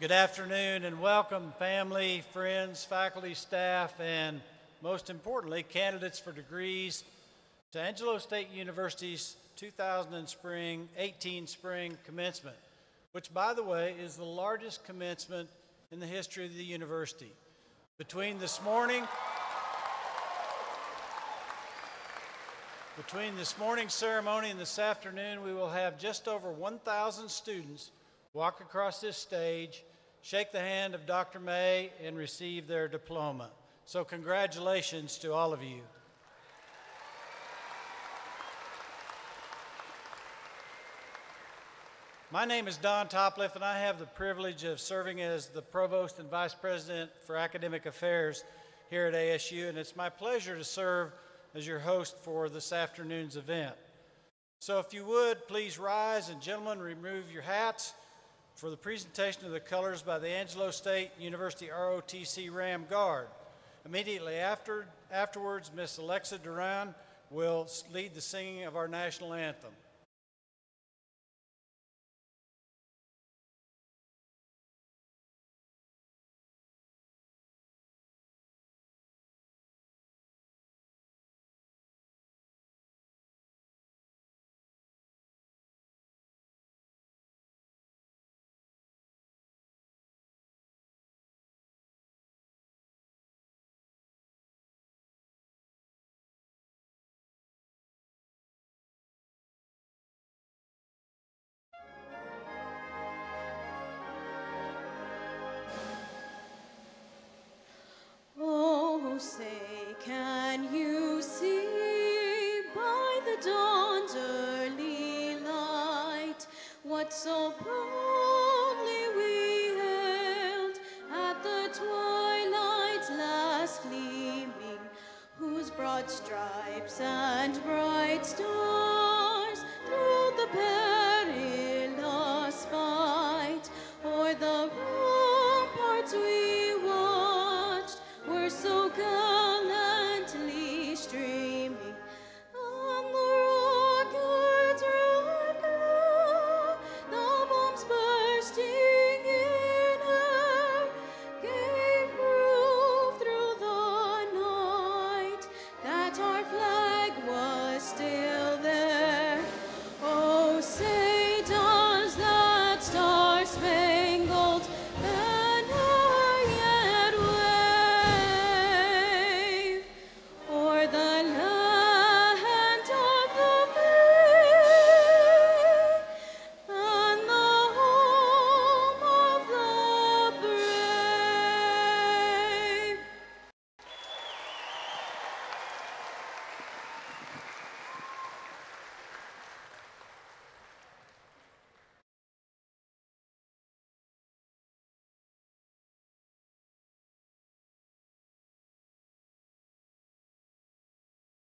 Good afternoon and welcome family, friends, faculty, staff, and most importantly, candidates for degrees to Angelo State University's 2018 spring commencement, which by the way is the largest commencement in the history of the university. Between this morning's ceremony and this afternoon, we will have just over 1,000 students walk across this stage, shake the hand of Dr. May, and receive their diploma. So congratulations to all of you. My name is Don Topliff, and I have the privilege of serving as the Provost and Vice President for Academic Affairs here at ASU, and it's my pleasure to serve as your host for this afternoon's event. So if you would, please rise, and gentlemen, remove your hats for the presentation of the colors by the Angelo State University ROTC Ram Guard. Immediately afterwards, Miss Alexa Duran, will lead the singing of our national anthem. Oh, say, can you see by the dawn's early light what so proudly we hailed at the twilight's last gleaming, whose broad stripes and bright stars through the perilous fight o'er the ramparts we watched were so gallantly streaming, and the rocket's red glow, the bombs bursting in air, gave proof through the night that our flag was still there. Oh, say does that star-spangled banner yet wave o'er the land of the free and the home of the brave?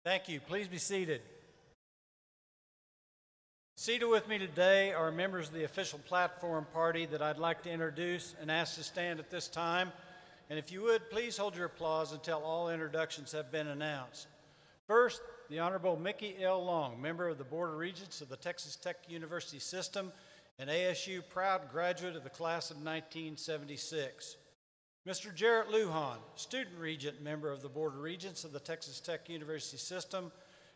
Thank you. Please be seated. Seated with me today are members of the official platform party that I'd like to introduce and ask to stand at this time. And if you would, please hold your applause until all introductions have been announced. First, the Honorable Mickey L. Long, member of the Board of Regents of the Texas Tech University System and ASU proud graduate of the class of 1976. Mr. Jarrett Lujan, student regent member of the Board of Regents of the Texas Tech University System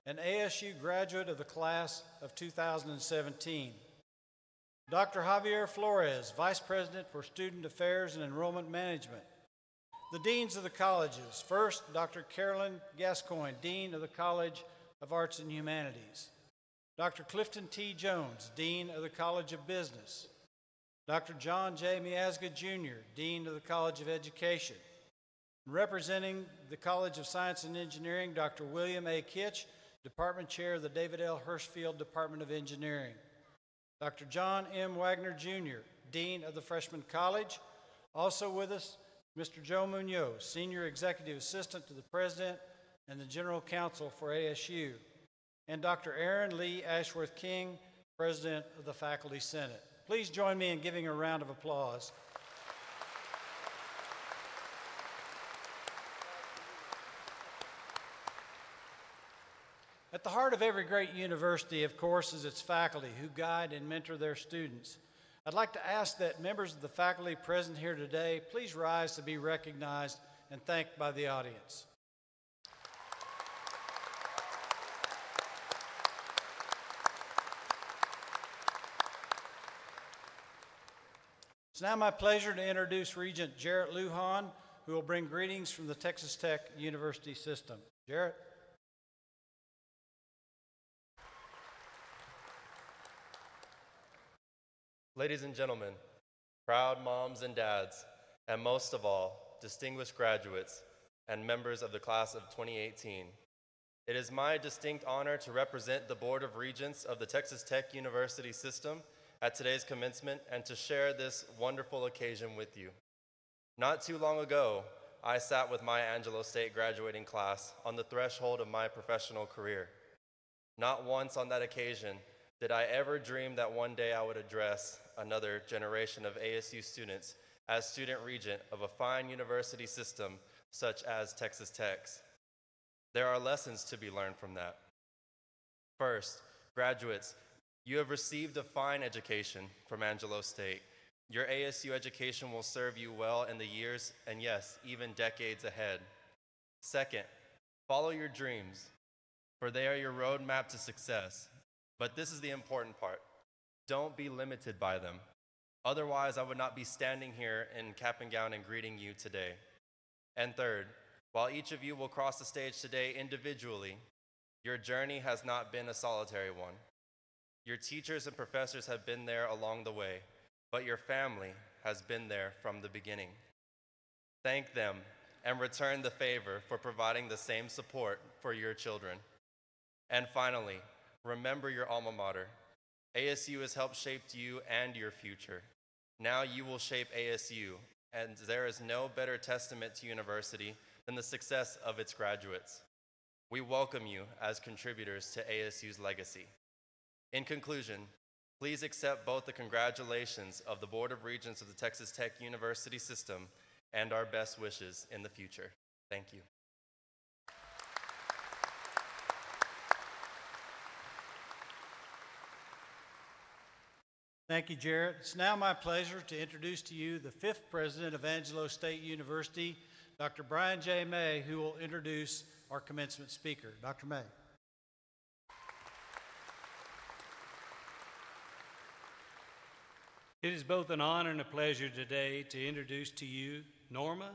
and ASU graduate of the class of 2017. Dr. Javier Flores, Vice President for Student Affairs and Enrollment Management. The Deans of the colleges. First, Dr. Carolyn Gascoigne, Dean of the College of Arts and Humanities. Dr. Clifton T. Jones, Dean of the College of Business. Dr. John J. Miazga, Jr., Dean of the College of Education. Representing the College of Science and Engineering, Dr. William A. Kitch, Department Chair of the David L. Hirschfield Department of Engineering. Dr. John M. Wagner, Jr., Dean of the Freshman College. Also with us, Mr. Joe Munoz, Senior Executive Assistant to the President and the General Counsel for ASU. And Dr. Aaron Lee Ashworth King, President of the Faculty Senate. Please join me in giving a round of applause. At the heart of every great university, of course, is its faculty who guide and mentor their students. I'd like to ask that members of the faculty present here today please rise to be recognized and thanked by the audience. It's now my pleasure to introduce Regent Jarrett Lujan, who will bring greetings from the Texas Tech University System. Jarrett. Ladies and gentlemen, proud moms and dads, and most of all, distinguished graduates and members of the class of 2018, it is my distinct honor to represent the Board of Regents of the Texas Tech University System at today's commencement and to share this wonderful occasion with you. Not too long ago, I sat with my Angelo State graduating class on the threshold of my professional career. Not once on that occasion did I ever dream that one day I would address another generation of ASU students as student regent of a fine university system such as Texas Tech's. There are lessons to be learned from that. First, graduates, you have received a fine education from Angelo State. Your ASU education will serve you well in the years and, yes, even decades ahead. Second, follow your dreams, for they are your roadmap to success. But this is the important part. Don't be limited by them. Otherwise, I would not be standing here in cap and gown and greeting you today. And third, while each of you will cross the stage today individually, your journey has not been a solitary one. Your teachers and professors have been there along the way, but your family has been there from the beginning. Thank them and return the favor for providing the same support for your children. And finally, remember your alma mater. ASU has helped shape you and your future. Now you will shape ASU, and there is no better testament to university than the success of its graduates. We welcome you as contributors to ASU's legacy. In conclusion, please accept both the congratulations of the Board of Regents of the Texas Tech University System and our best wishes in the future. Thank you. Thank you, Jarrett. It's now my pleasure to introduce to you the fifth president of Angelo State University, Dr. Brian J. May, who will introduce our commencement speaker. Dr. May. It is both an honor and a pleasure today to introduce to you Norma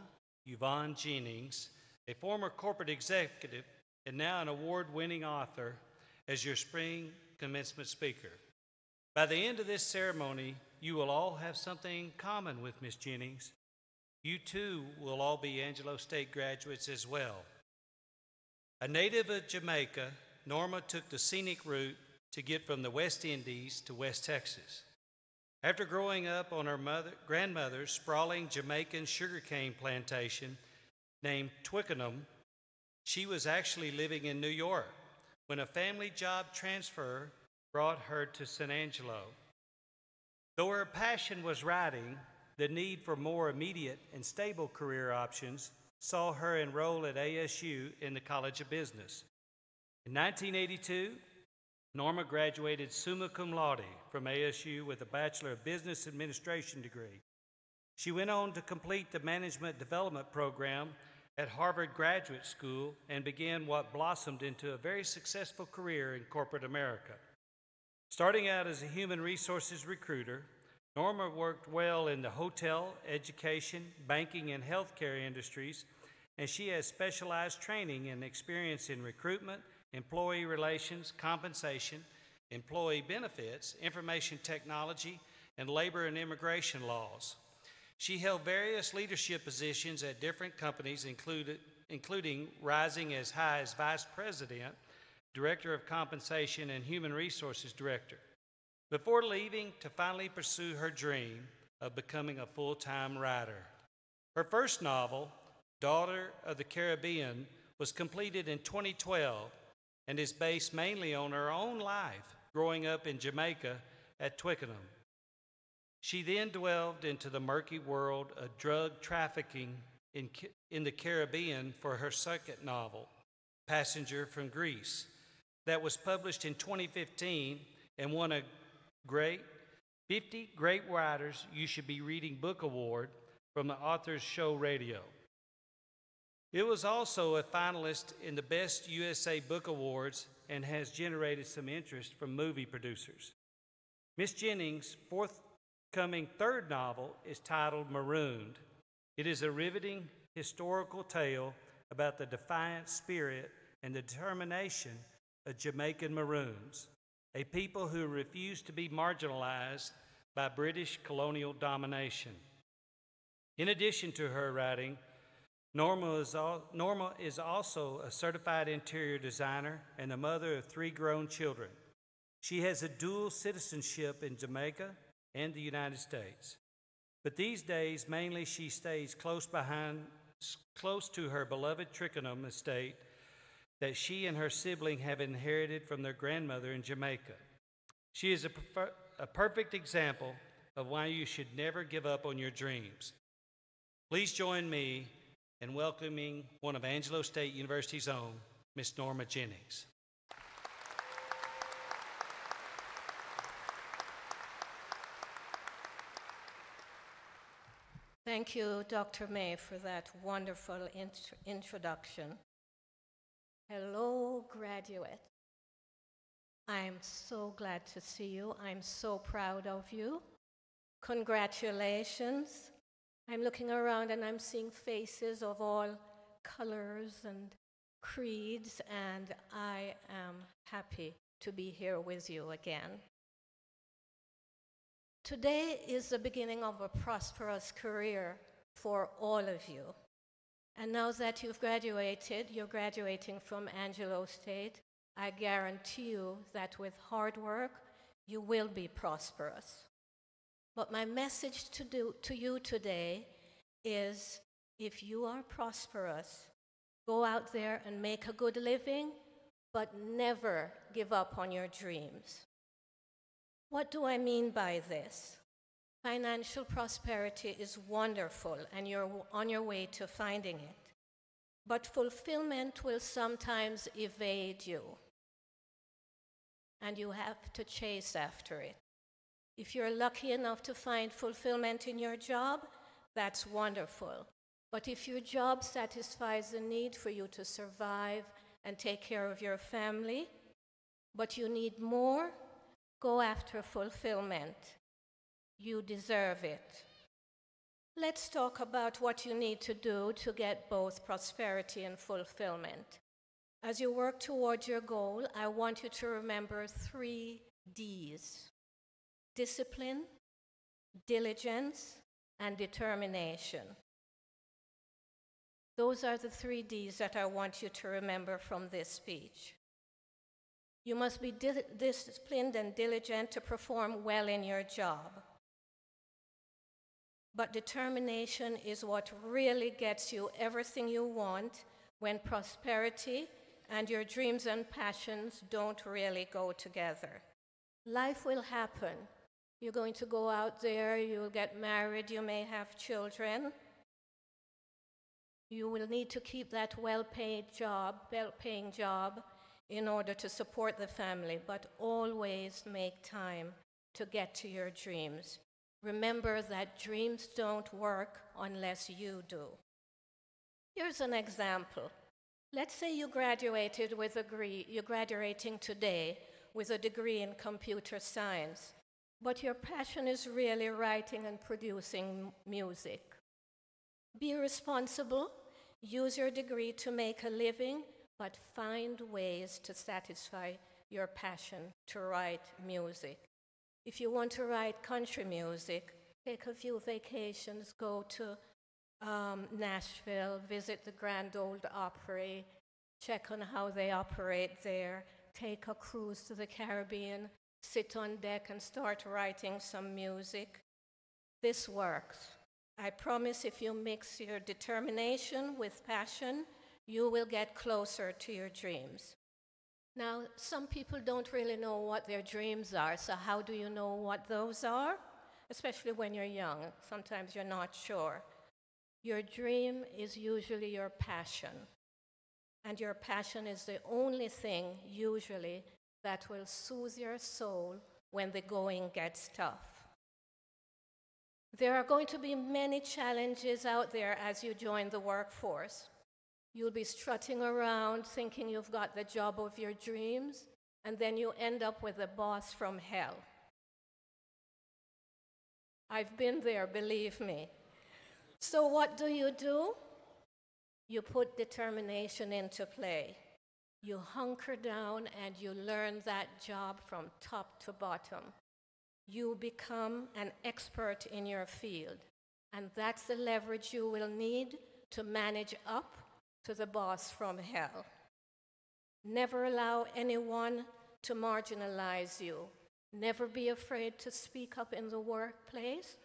Yvonne Jennings, a former corporate executive and now an award-winning author, as your spring commencement speaker. By the end of this ceremony, you will all have something in common with Ms. Jennings. You too will all be Angelo State graduates as well. A native of Jamaica, Norma took the scenic route to get from the West Indies to West Texas. After growing up on her grandmother's sprawling Jamaican sugarcane plantation named Twickenham, she was actually living in New York when a family job transfer brought her to San Angelo. Though her passion was writing, the need for more immediate and stable career options saw her enroll at ASU in the College of Business. In 1982, Norma graduated summa cum laude from ASU with a Bachelor of Business Administration degree. She went on to complete the Management Development program at Harvard Graduate School and began what blossomed into a very successful career in corporate America. Starting out as a human resources recruiter, Norma worked well in the hotel, education, banking, and healthcare industries, and she has specialized training and experience in recruitment, employee relations, compensation, employee benefits, information technology, and labor and immigration laws. She held various leadership positions at different companies, including rising as high as Vice President, Director of Compensation, and Human Resources Director, before leaving to finally pursue her dream of becoming a full-time writer. Her first novel, Daughter of the Caribbean, was completed in 2012 and is based mainly on her own life growing up in Jamaica at Twickenham. She then delved into the murky world of drug trafficking in the Caribbean for her second novel, Passenger from Greece, that was published in 2015 and won a 50 Great Writers You Should Be Reading Book Award from the Authors Show Radio. It was also a finalist in the Best USA Book Awards and has generated some interest from movie producers. Ms. Jennings' forthcoming third novel is titled Marooned. It is a riveting historical tale about the defiant spirit and the determination of Jamaican Maroons, a people who refused to be marginalized by British colonial domination. In addition to her writing, Norma is also a certified interior designer and the mother of 3 grown children. She has a dual citizenship in Jamaica and the United States. But these days, mainly she stays close to her beloved Twickenham estate that she and her sibling have inherited from their grandmother in Jamaica. She is a perfect example of why you should never give up on your dreams. Please join me in welcoming one of Angelo State University's own, Miss Norma Jennings. Thank you, Dr. May, for that wonderful introduction. Hello, graduate. I'm so glad to see you. I'm so proud of you. Congratulations. I'm looking around and I'm seeing faces of all colors and creeds, and I am happy to be here with you again. Today is the beginning of a prosperous career for all of you. And now that you've graduated, you're graduating from Angelo State, I guarantee you that with hard work, you will be prosperous. But my message to you today is, if you are prosperous, go out there and make a good living, but never give up on your dreams. What do I mean by this? Financial prosperity is wonderful, and you're on your way to finding it. But fulfillment will sometimes evade you, and you have to chase after it. If you're lucky enough to find fulfillment in your job, that's wonderful. But if your job satisfies the need for you to survive and take care of your family, but you need more, go after fulfillment. You deserve it. Let's talk about what you need to do to get both prosperity and fulfillment. As you work towards your goal, I want you to remember 3 D's: discipline, diligence, and determination. Those are the 3 D's that I want you to remember from this speech. You must be disciplined and diligent to perform well in your job. But determination is what really gets you everything you want when prosperity and your dreams and passions don't really go together. Life will happen. You're going to go out there, you'll get married, you may have children. You will need to keep that well-paying job in order to support the family, but always make time to get to your dreams. Remember that dreams don't work unless you do. Here's an example. Let's say you graduated with you're graduating today with a degree in computer science, but your passion is really writing and producing music. Be responsible, use your degree to make a living, but find ways to satisfy your passion to write music. If you want to write country music, take a few vacations, go to Nashville, visit the Grand Ole Opry, check on how they operate there, take a cruise to the Caribbean, sit on deck and start writing some music. This works. I promise if you mix your determination with passion, you will get closer to your dreams. Now, some people don't really know what their dreams are, so how do you know what those are? Especially when you're young, sometimes you're not sure. Your dream is usually your passion, and your passion is the only thing, usually, that will soothe your soul when the going gets tough. There are going to be many challenges out there as you join the workforce. You'll be strutting around thinking you've got the job of your dreams, and then you end up with a boss from hell. I've been there, believe me. So what do? You put determination into play. You hunker down and you learn that job from top to bottom. You become an expert in your field, and that's the leverage you will need to manage up to the boss from hell. Never allow anyone to marginalize you. Never be afraid to speak up in the workplace,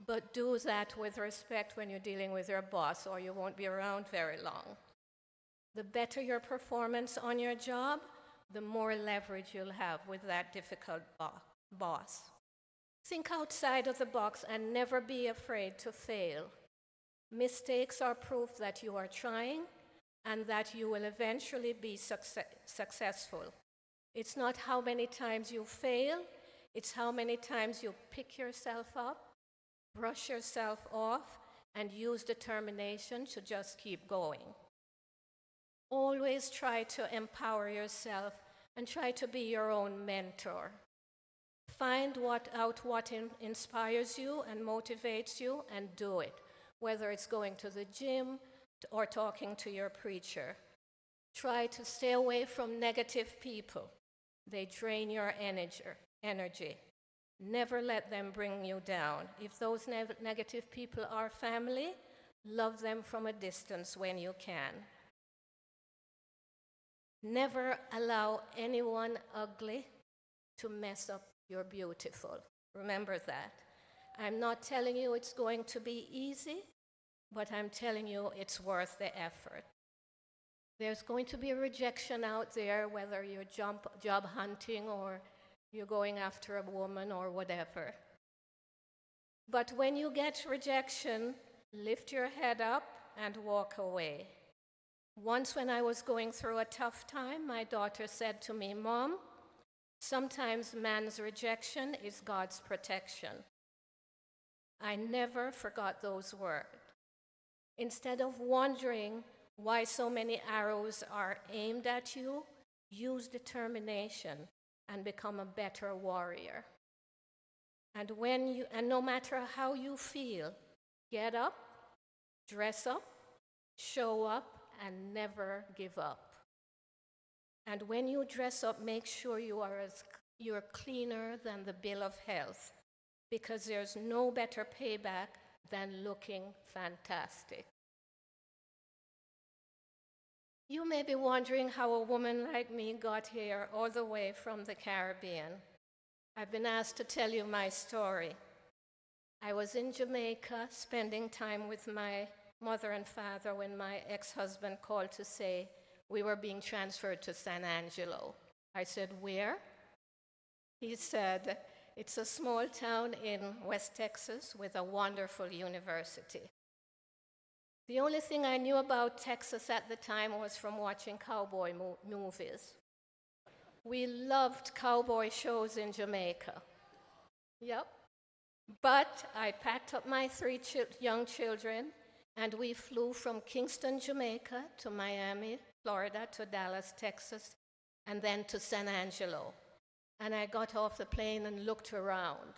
but do that with respect when you're dealing with your boss, or you won't be around very long. The better your performance on your job, the more leverage you'll have with that difficult boss. Think outside of the box and never be afraid to fail. Mistakes are proof that you are trying and that you will eventually be successful. It's not how many times you fail, it's how many times you pick yourself up, brush yourself off, and use determination to just keep going. Always try to empower yourself and try to be your own mentor. Find what inspires you and motivates you and do it, whether it's going to the gym or talking to your preacher. Try to stay away from negative people. They drain your energy. Never let them bring you down. If those negative people are family, love them from a distance when you can. Never allow anyone ugly to mess up your beautiful. Remember that. I'm not telling you it's going to be easy, but I'm telling you it's worth the effort. There's going to be a rejection out there, whether you're job hunting or you're going after a woman or whatever. But when you get rejection, lift your head up and walk away. Once when I was going through a tough time, my daughter said to me, "Mom, sometimes man's rejection is God's protection." I never forgot those words. Instead of wondering why so many arrows are aimed at you, use determination and become a better warrior. And no matter how you feel, get up, dress up, show up, and never give up. And when you dress up, make sure you're cleaner than the bill of health, because there's no better payback than looking fantastic. You may be wondering how a woman like me got here all the way from the Caribbean. I've been asked to tell you my story. I was in Jamaica spending time with my mother and father when my ex-husband called to say we were being transferred to San Angelo. I said, "Where?" He said, "It's a small town in West Texas with a wonderful university." The only thing I knew about Texas at the time was from watching cowboy movies. We loved cowboy shows in Jamaica. Yep. But I packed up my three young children, and we flew from Kingston, Jamaica, to Miami, Florida, to Dallas, Texas, and then to San Angelo. And I got off the plane and looked around.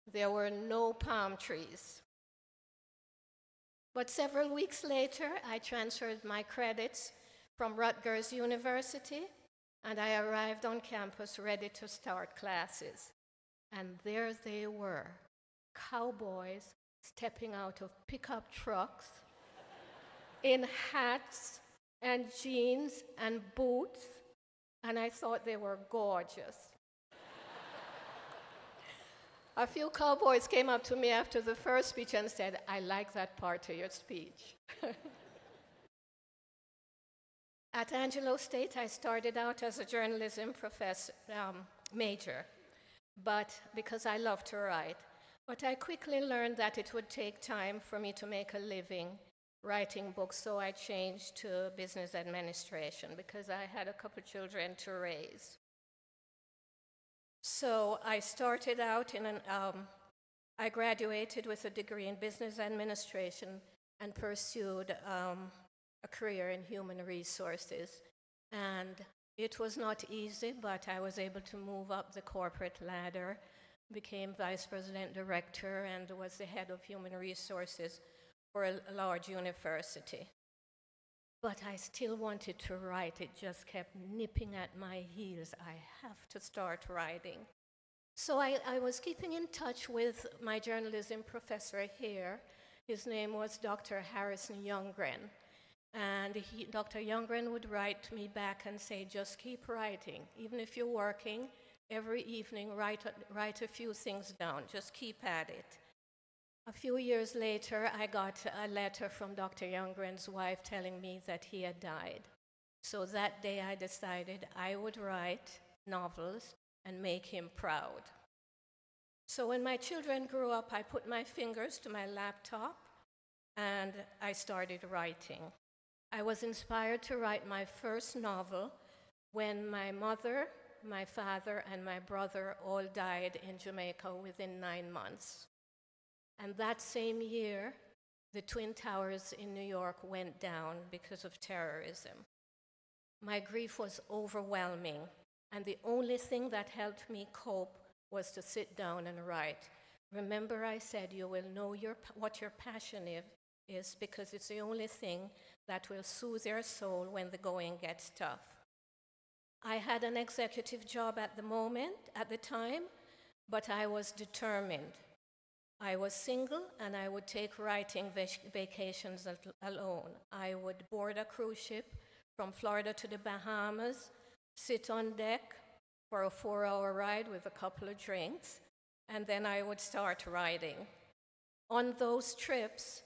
There were no palm trees. But several weeks later, I transferred my credits from Rutgers University, and I arrived on campus ready to start classes. And there they were, cowboys stepping out of pickup trucks in hats and jeans and boots, and I thought they were gorgeous. A few cowboys came up to me after the first speech and said, "I like that part of your speech." At Angelo State, I started out as a journalism major, but because I love to write. But I quickly learned that it would take time for me to make a living writing books, so I changed to business administration because I had a couple children to raise. So I started out I graduated with a degree in business administration and pursued a career in human resources. And it was not easy, but I was able to move up the corporate ladder, became vice president director, and was the head of human resources for a large university. But I still wanted to write. It just kept nipping at my heels. I have to start writing. So I was keeping in touch with my journalism professor here. His name was Dr. Harrison Youngren. And Dr. Youngren would write me back and say, "Just keep writing. Even if you're working, every evening write a few things down. Just keep at it." A few years later, I got a letter from Dr. Youngren's wife telling me that he had died. So that day I decided I would write novels and make him proud. So when my children grew up, I put my fingers to my laptop and I started writing. I was inspired to write my first novel when my mother, my father, and my brother all died in Jamaica within 9 months. And that same year, the Twin Towers in New York went down because of terrorism. My grief was overwhelming, and the only thing that helped me cope was to sit down and write. Remember, I said you will know what your passion is because it's the only thing that will soothe your soul when the going gets tough. I had an executive job at the time, but I was determined. I was single, and I would take writing vacations alone. I would board a cruise ship from Florida to the Bahamas, sit on deck for a 4-hour ride with a couple of drinks, and then I would start writing. On those trips,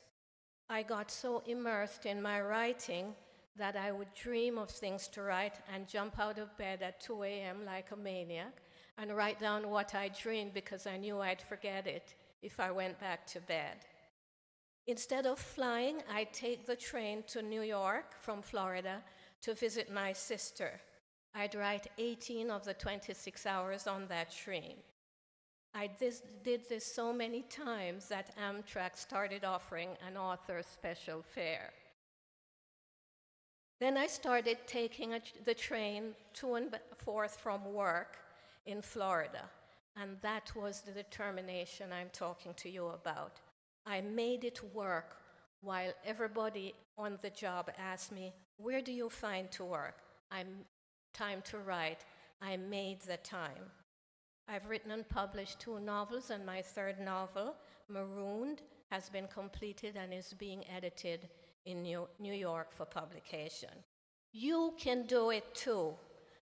I got so immersed in my writing that I would dream of things to write and jump out of bed at 2 a.m. like a maniac and write down what I dreamed because I knew I'd forget it if I went back to bed. Instead of flying, I'd take the train to New York from Florida to visit my sister. I'd write 18 of the 26 hours on that train. I did this so many times that Amtrak started offering an author special fare. Then I started taking the train to and forth from work in Florida, and that was the determination I'm talking to you about. I made it work while everybody on the job asked me, where do you find to work? Time to write. I made the time. I've written and published 2 novels, and my 3rd novel, Marooned, has been completed and is being edited in New York for publication. You can do it too.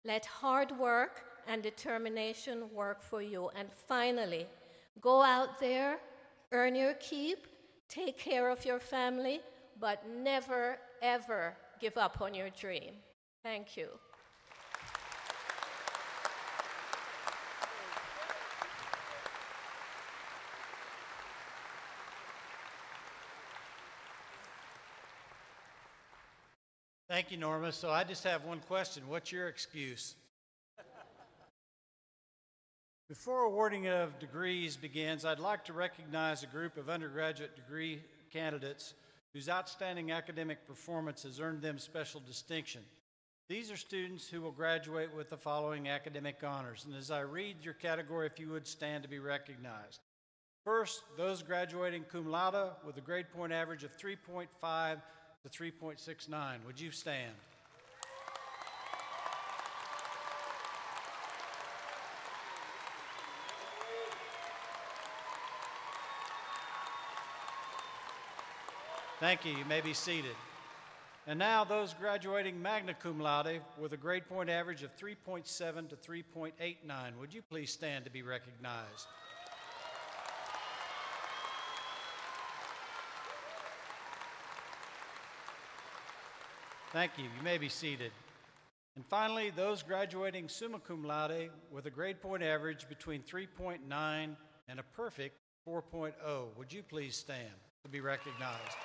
Let hard work and determination work for you. And finally, go out there, earn your keep, take care of your family, but never, ever give up on your dream. Thank you. Thank you, Norma. So I just have one question. What's your excuse? Before awarding of degrees begins, I'd like to recognize a group of undergraduate degree candidates whose outstanding academic performance has earned them special distinction. These are students who will graduate with the following academic honors. And as I read your category, if you would stand to be recognized. First, those graduating cum laude with a grade point average of 3.5 to 3.69. Would you stand? Thank you. You may be seated. And now those graduating magna cum laude with a grade point average of 3.7 to 3.89. Would you please stand to be recognized? Thank you. You may be seated. And finally, those graduating summa cum laude with a grade point average between 3.9 and a perfect 4.0. Would you please stand to be recognized?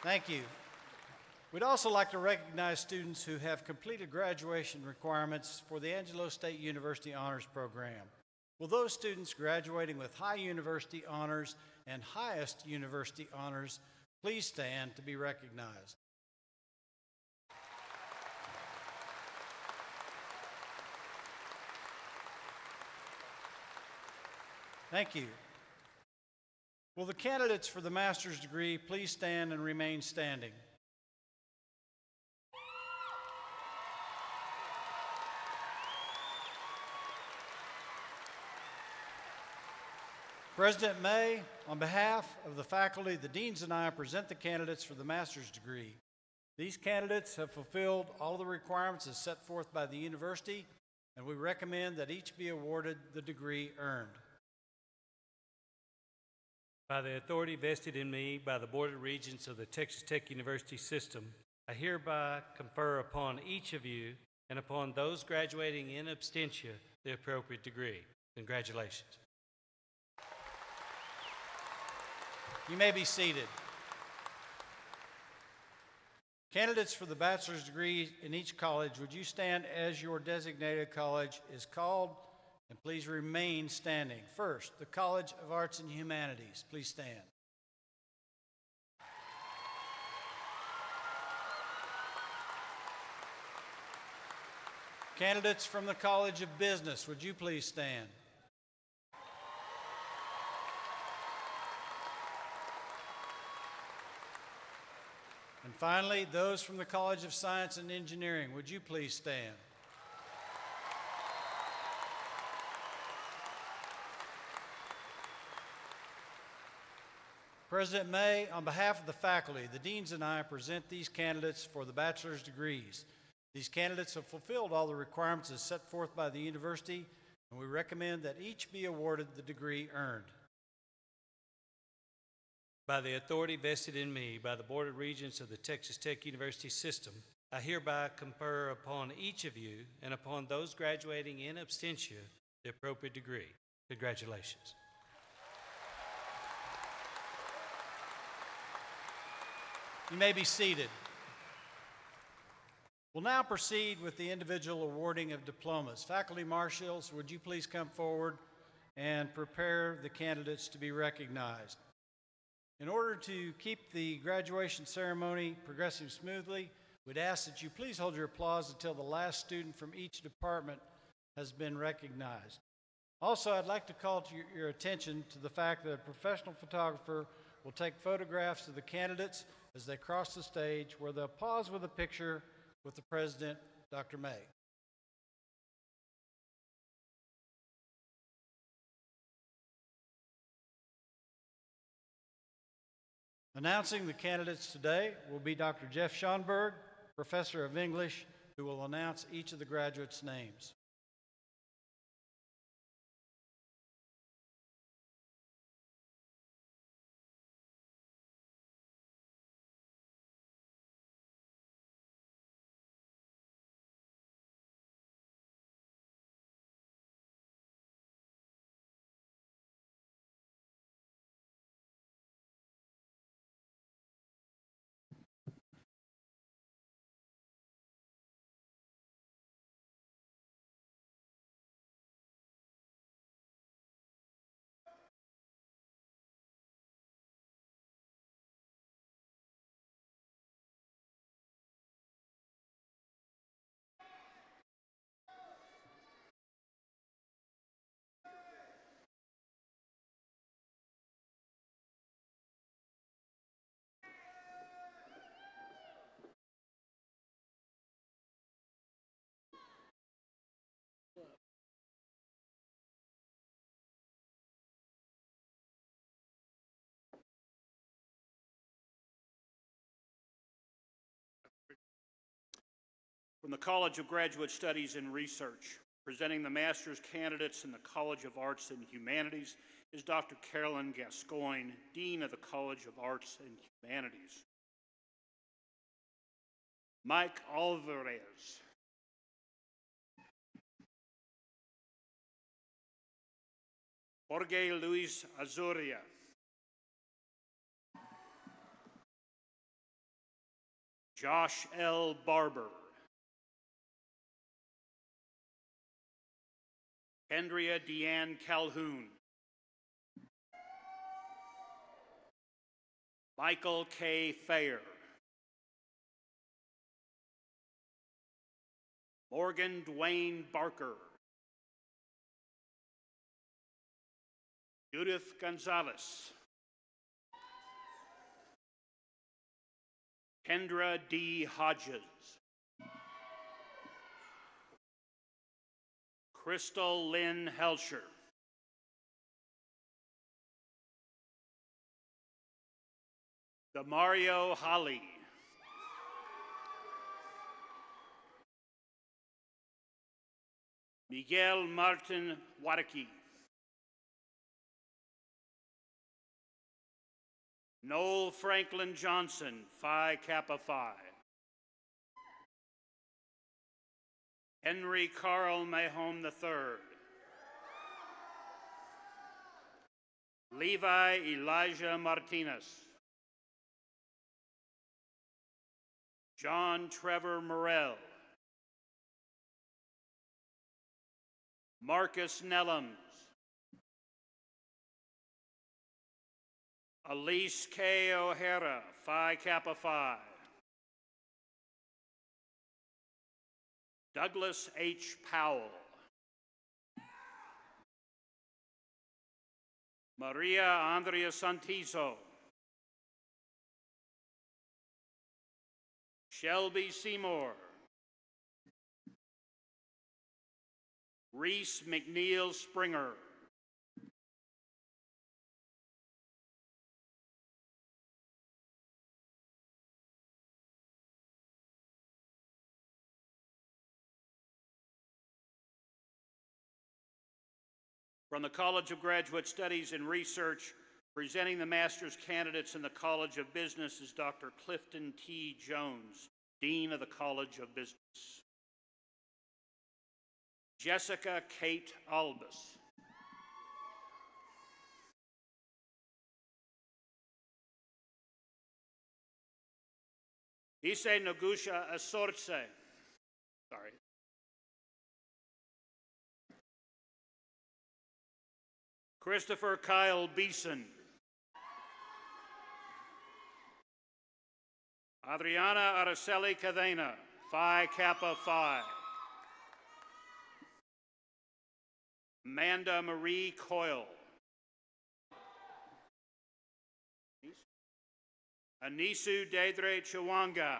Thank you. We'd also like to recognize students who have completed graduation requirements for the Angelo State University Honors Program. Will those students graduating with high university honors and highest university honors please stand to be recognized? Thank you. Will the candidates for the master's degree please stand and remain standing? President May, on behalf of the faculty, the deans, and I present the candidates for the master's degree. These candidates have fulfilled all the requirements as set forth by the university, and we recommend that each be awarded the degree earned. By the authority vested in me by the Board of Regents of the Texas Tech University System, I hereby confer upon each of you and upon those graduating in absentia the appropriate degree. Congratulations. You may be seated. Candidates for the bachelor's degree in each college, would you stand as your designated college is called, and please remain standing. First, the College of Arts and Humanities. Please stand. Candidates from the College of Business, would you please stand? And finally, those from the College of Science and Engineering, would you please stand? President May, on behalf of the faculty, the deans and I present these candidates for the bachelor's degrees. These candidates have fulfilled all the requirements as set forth by the university, and we recommend that each be awarded the degree earned. By the authority vested in me by the Board of Regents of the Texas Tech University System, I hereby confer upon each of you and upon those graduating in absentia the appropriate degree. Congratulations. You may be seated. We'll now proceed with the individual awarding of diplomas. Faculty marshals, would you please come forward and prepare the candidates to be recognized. In order to keep the graduation ceremony progressing smoothly, we'd ask that you please hold your applause until the last student from each department has been recognized. Also, I'd like to call to your attention to the fact that a professional photographer will take photographs of the candidates as they cross the stage, where they'll pause with a picture with the President, Dr. May. Announcing the candidates today will be Dr. Jeff Schonberg, Professor of English, who will announce each of the graduates' names. From the College of Graduate Studies and Research, presenting the master's candidates in the College of Arts and Humanities is Dr. Carolyn Gascoigne, Dean of the College of Arts and Humanities. Mike Alvarez. Jorge Luis Azuria. Josh L. Barber. Andrea Deanne Calhoun. Michael K. Fair. Morgan Dwayne Barker. Judith Gonzalez. Kendra D. Hodges. Crystal Lynn Helscher. Demario Holly. Miguel Martin Wadaki. Noel Franklin Johnson, Phi Kappa Phi. Henry Carl Mahone III. Levi Elijah Martinez. John Trevor Morell, Marcus Nellums, Elise K. O'Hara, Phi Kappa Phi, Douglas H. Powell, Maria Andrea Santizo, Shelby Seymour, Reese McNeil Springer, from the College of Graduate Studies and Research, presenting the master's candidates in the College of Business is Dr. Clifton T. Jones, Dean of the College of Business. Jessica Kate Albus. Ise Nogusha Asorce. Sorry. Christopher Kyle Beeson. Adriana Araceli Cadena, Phi Kappa Phi. Amanda Marie Coyle. Anisu Dedre Chawanga.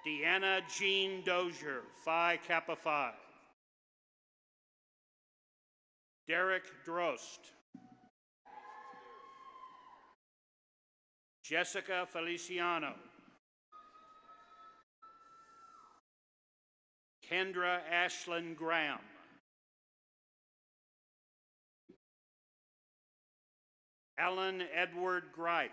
Deanna Jean Dozier, Phi Kappa Phi. Derek Drost. Jessica Feliciano. Kendra Ashlyn Graham. Alan Edward Greif.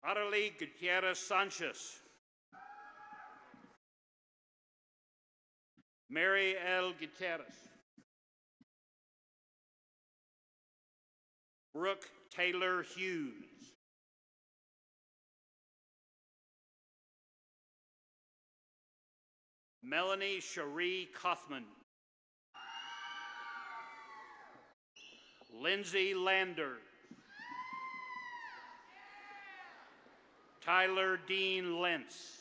Arely Gutierrez Sanchez. Mary L. Gutierrez. Brooke Taylor Hughes. Melanie Cherie Kaufman. Lindsay Lander. Tyler Dean Lentz.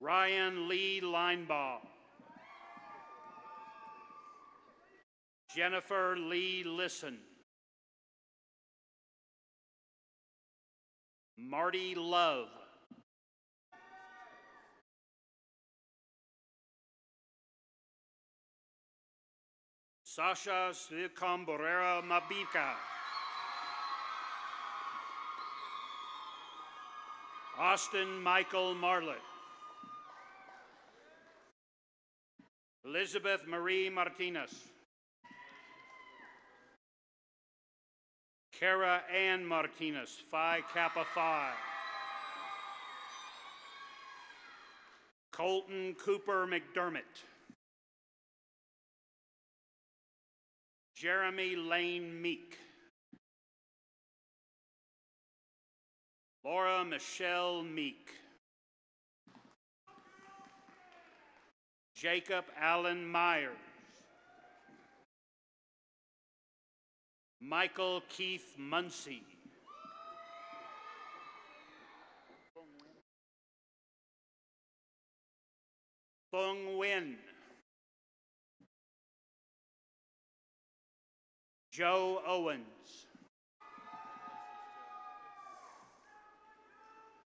Ryan Lee Linebaugh. Jennifer Lee Listen. Marty Love. Sasha Svilcomborera Mabika. Austin Michael Marlett. Elizabeth Marie Martinez. Kara Ann Martinez, Phi Kappa Phi. Colton Cooper McDermott. Jeremy Lane Meek. Laura Michelle Meek. Jacob Allen Myers. Michael Keith Muncie. Thung Nguyen. Joe Owens.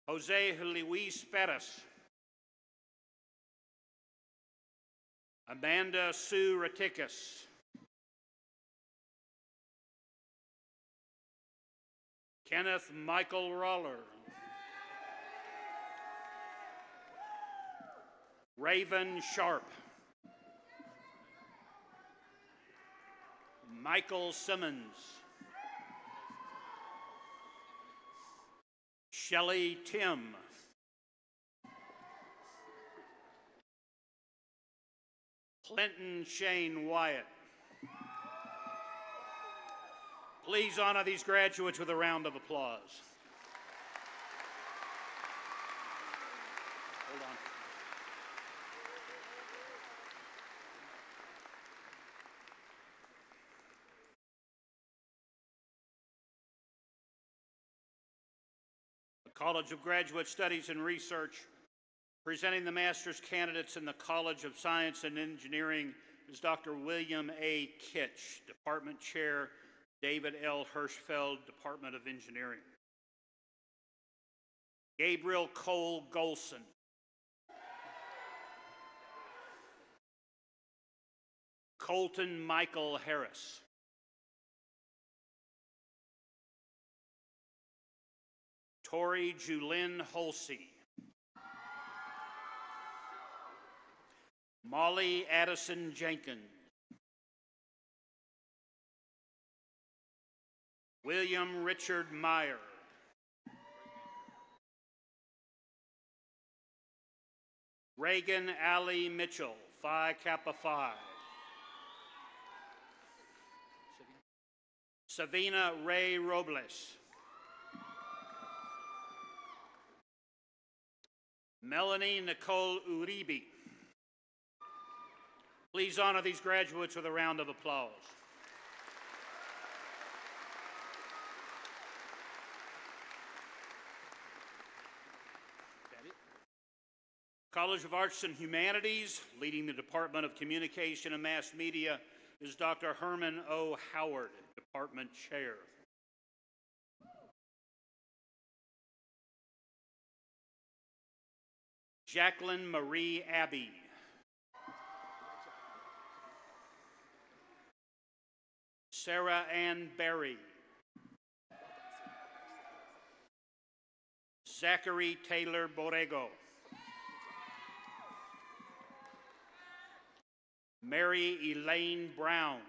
Jose Luis Perez. Amanda Sue Ratikis. Kenneth Michael Roller. Raven Sharp. Michael Simmons. Shelley Tim. Clinton Shane Wyatt. Please honor these graduates with a round of applause. Hold on. The College of Graduate Studies and Research, presenting the master's candidates in the College of Science and Engineering, is Dr. William A. Kitch, Department Chair, David L. Hirschfeld, Department of Engineering. Gabriel Cole Golson. Colton Michael Harris. Tori Julyn Holsey. Molly Addison Jenkins. William Richard Meyer. Reagan Allie Mitchell, Phi Kappa Phi. Savina Ray Robles. Melanie Nicole Uribe. Please honor these graduates with a round of applause. College of Arts and Humanities, leading the Department of Communication and Mass Media, is Dr. Herman O. Howard, Department Chair. Jacqueline Marie Abbey. Sarah Ann Berry. Zachary Taylor Borrego. Mary Elaine Brown.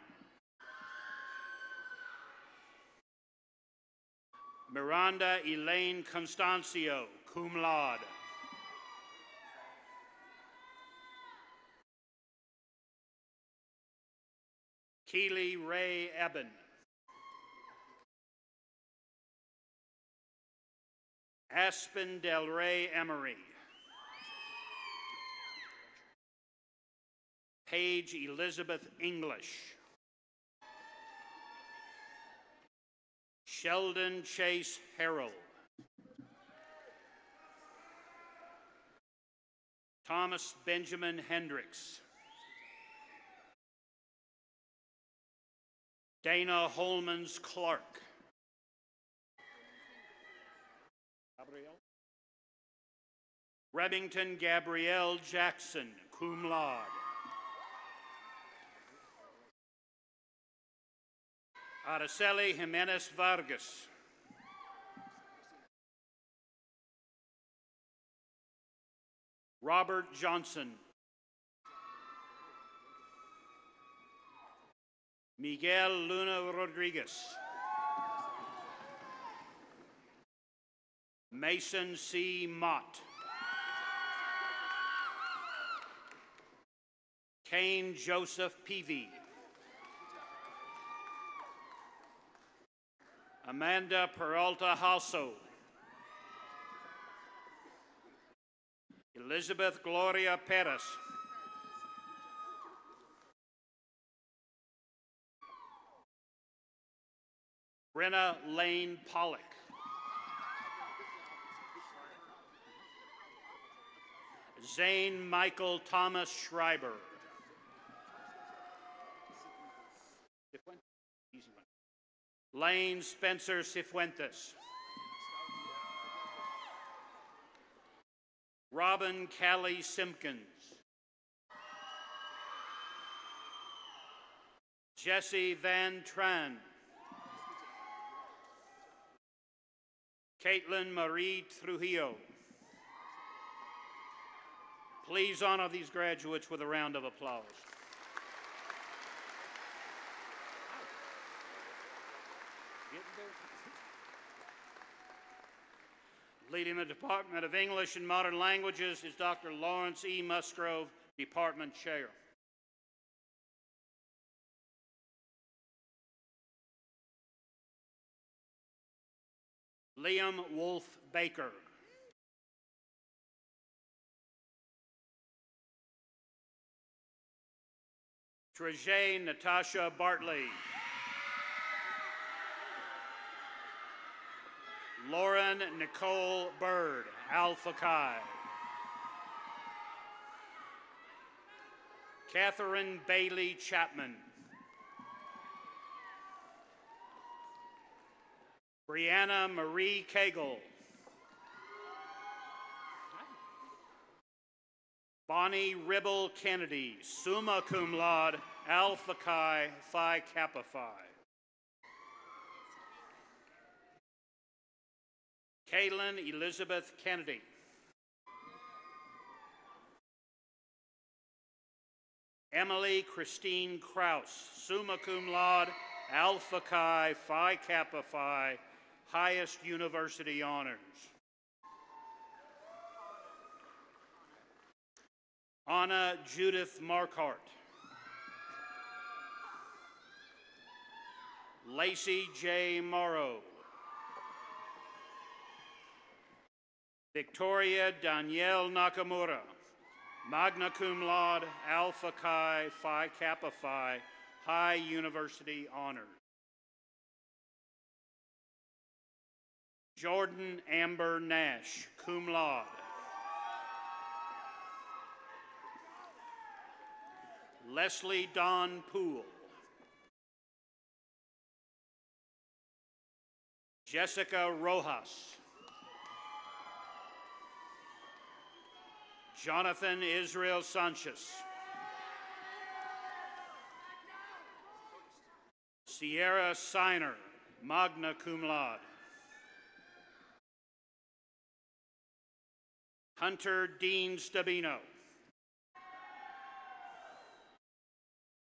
Miranda Elaine Constancio, cum laude. Keely Ray Eben. Aspen Del Rey Emery. Paige Elizabeth English. Sheldon Chase Harrell. Thomas Benjamin Hendricks. Dana Holmans Clark. Remington Gabrielle Jackson, cum laude. Araceli Jimenez Vargas. Robert Johnson. Miguel Luna Rodriguez. Mason C. Mott. Kane Joseph Peavy. Amanda Peralta Halso. Elizabeth Gloria Perez. Brenna Lane Pollock. Zane Michael Thomas Schreiber. Lane Spencer Cifuentes. Robin Callie Simpkins. Jesse Van Tran. Caitlin Marie Trujillo. Please honor these graduates with a round of applause. Leading the Department of English and Modern Languages is Dr. Lawrence E. Musgrove, Department Chair. Liam Wolf Baker. Treje Natasha Bartley. Lauren Nicole Bird, Alpha Chi. Catherine Bailey Chapman. Brianna Marie Cagle. Bonnie Ribble Kennedy, summa cum laude, Alpha Chi Phi Kappa Phi. Kaylin Elizabeth Kennedy. Emily Christine Kraus, summa cum laude, Alpha Chi Phi Kappa Phi, highest university honors. Anna Judith Markhart. Lacey J. Morrow. Victoria Danielle Nakamura, magna cum laude, Alpha Chi Phi Kappa Phi, high university honors. Jordan Amber Nash, cum laude. Leslie Dawn Poole. Jessica Rojas. Jonathan Israel Sanchez. Sierra Siner, magna cum laude. Hunter Dean Stabino.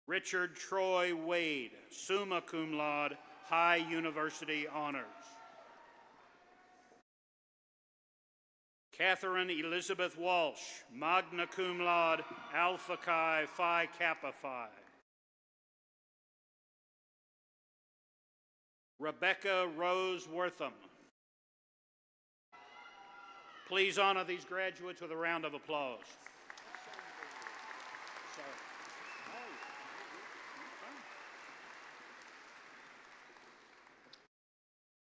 Richard Troy Wade, summa cum laude, high university honors. Catherine Elizabeth Walsh, magna cum laude, Alpha Chi Phi Kappa Phi. Rebecca Rose Wortham. Please honor these graduates with a round of applause.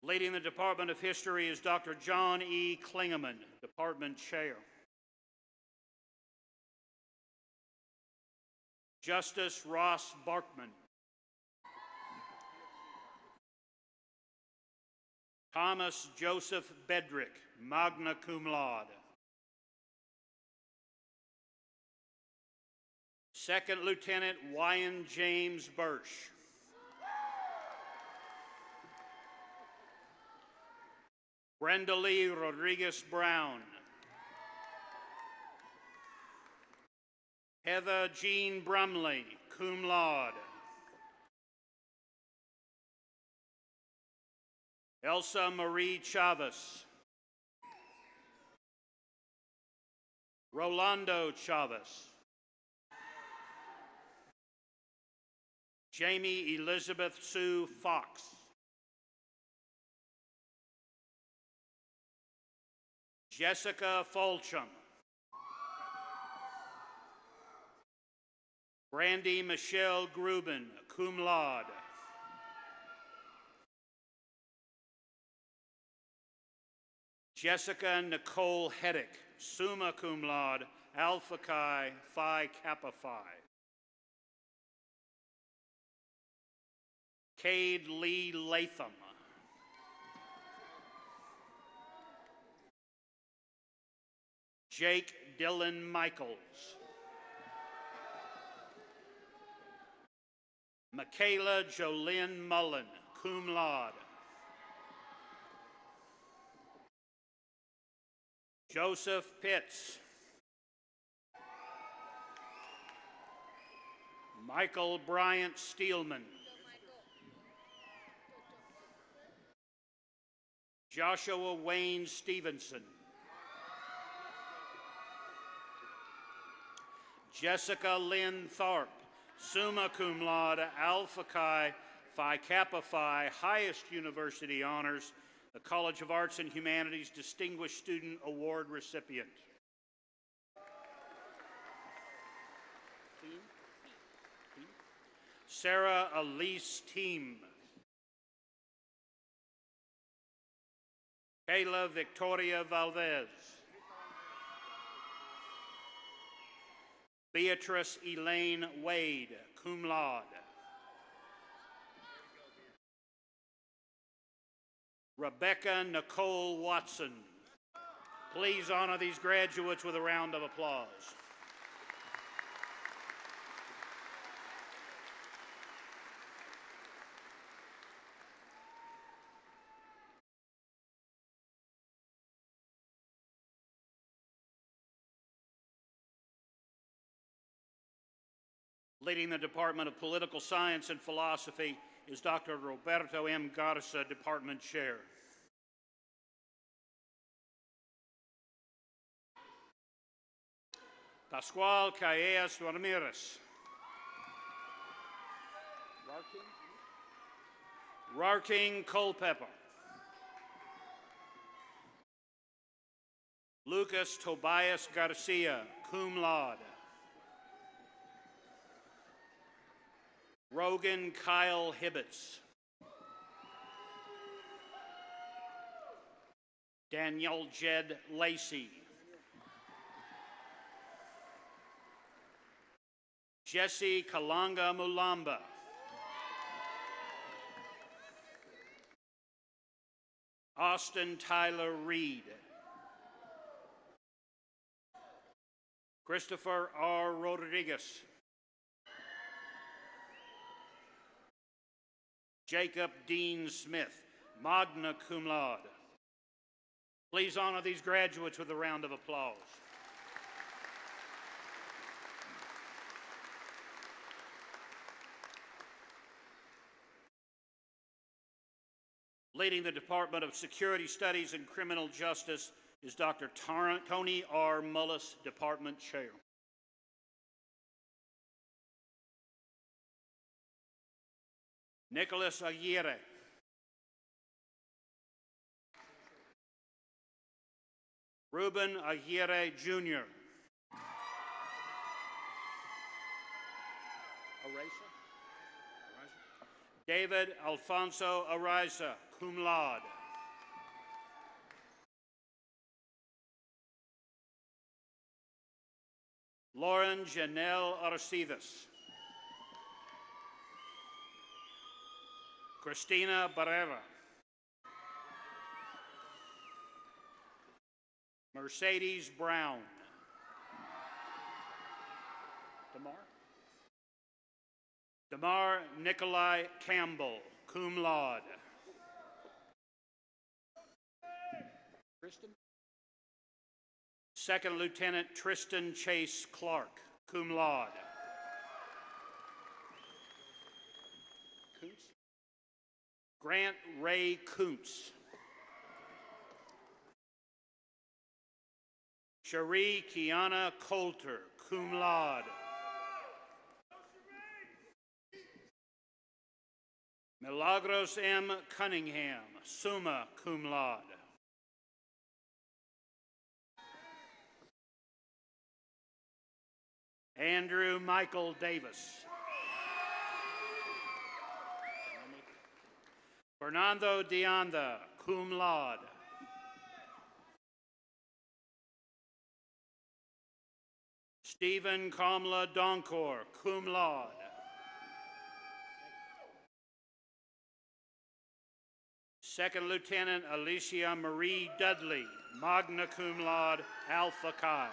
Leading the Department of History is Dr. John E. Klingeman, Department Chair. Justice Ross Barkman. Thomas Joseph Bedrick, magna cum laude. Second Lieutenant Wyan James Birch. Brenda Lee Rodriguez Brown. Heather Jean Brumley, cum laude. Elsa Marie Chavez. Rolando Chavez. Jamie Elizabeth Sue Fox. Jessica Fulcham. Brandy Michelle Gruben, cum laude. Jessica Nicole Heddick, summa cum laude, Alpha Chi Phi Kappa Phi. Cade Lee Latham. Jake Dylan Michaels. Michaela Jolynn Mullen, cum laude. Joseph Pitts. Michael Bryant Steelman. Joshua Wayne Stevenson. Jessica Lynn Tharp, summa cum laude, Alpha Chi Phi Kappa Phi, highest university honors. the College of Arts and Humanities Distinguished Student Award recipient. Sarah Elise Team. Kayla Victoria Valdez. Beatrice Elaine Wade, cum laude. Rebecca Nicole Watson. Please honor these graduates with a round of applause. Leading the Department of Political Science and Philosophy is Dr. Roberto M. Garza, Department Chair. Pascual Callejas Ramirez. Rarking Culpepper. Lucas Tobias Garcia, cum laude. Rogan Kyle Hibbets. Danielle Jed Lacey. Jesse Kalanga Mulamba. Austin Tyler Reed. Christopher R. Rodriguez. Jacob Dean Smith, magna cum laude. Please honor these graduates with a round of applause. Leading the Department of Security Studies and Criminal Justice is Dr. Tony R. Mullis, Department Chair. Nicholas Aguirre. Ruben Aguirre, Jr. David Alfonso Ariza, cum laude. Lauren Janelle Arcidas. Christina Barrera. Mercedes Brown. Damar Nikolai Campbell, cum laude. Second Lieutenant Tristan Chase Clark, cum laude. Grant Ray Kuntz. Cherie Kiana Coulter, cum laude. Milagros M. Cunningham, summa cum laude. Andrew Michael Davis. Fernando Deanda, cum laude. Stephen Kamla Donkor, cum laude. Second Lieutenant Alicia Marie Dudley, magna cum laude, Alpha Chi.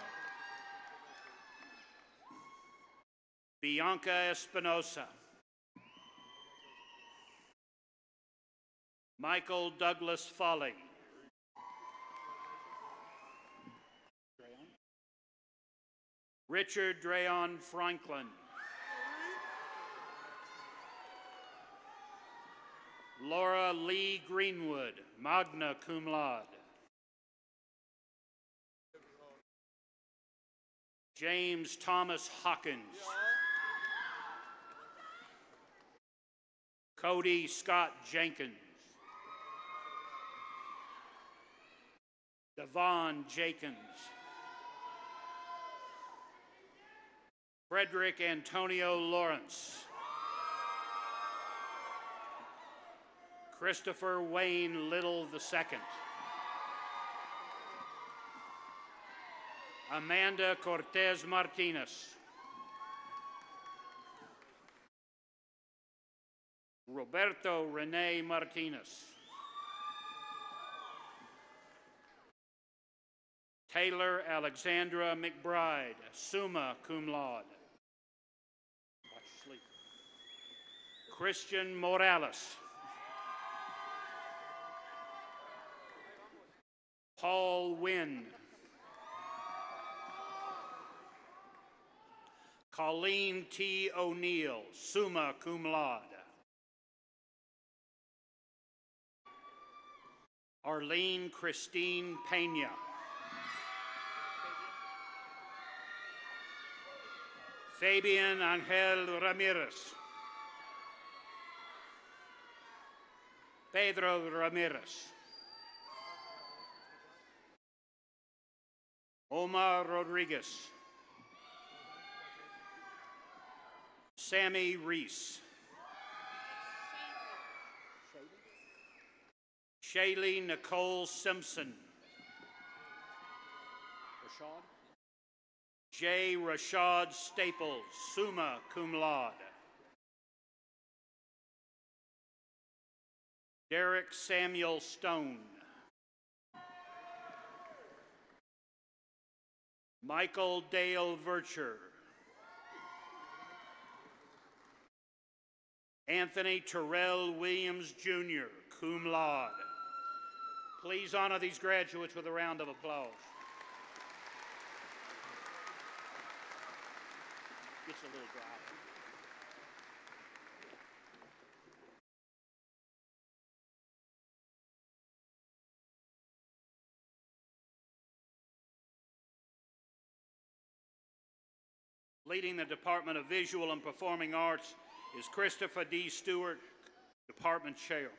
Bianca Espinosa. Michael Douglas Foley. Richard Drayon Franklin. Laura Lee Greenwood, magna cum laude. James Thomas Hawkins. Cody Scott Jenkins. Devon Jenkins. Frederick Antonio Lawrence. Christopher Wayne Little II. Amanda Cortez Martinez. Roberto Rene Martinez. Taylor Alexandra McBride, summa cum laude. Watch sleep. Christian Morales. Paul Wynn. Colleen T. O'Neill, summa cum laude. Arlene Christine Pena. Fabian Angel Ramirez. Pedro Ramirez. Omar Rodriguez. Sammy Reese. Shaylee Nicole Simpson. Rashad? J. Rashad Staples, summa cum laude. Derek Samuel Stone. Michael Dale Vircher. Anthony Terrell Williams, Jr., cum laude. Please honor these graduates with a round of applause. Gets a little dry. Leading the Department of Visual and Performing Arts is Christopher D. Stewart, Department Chair.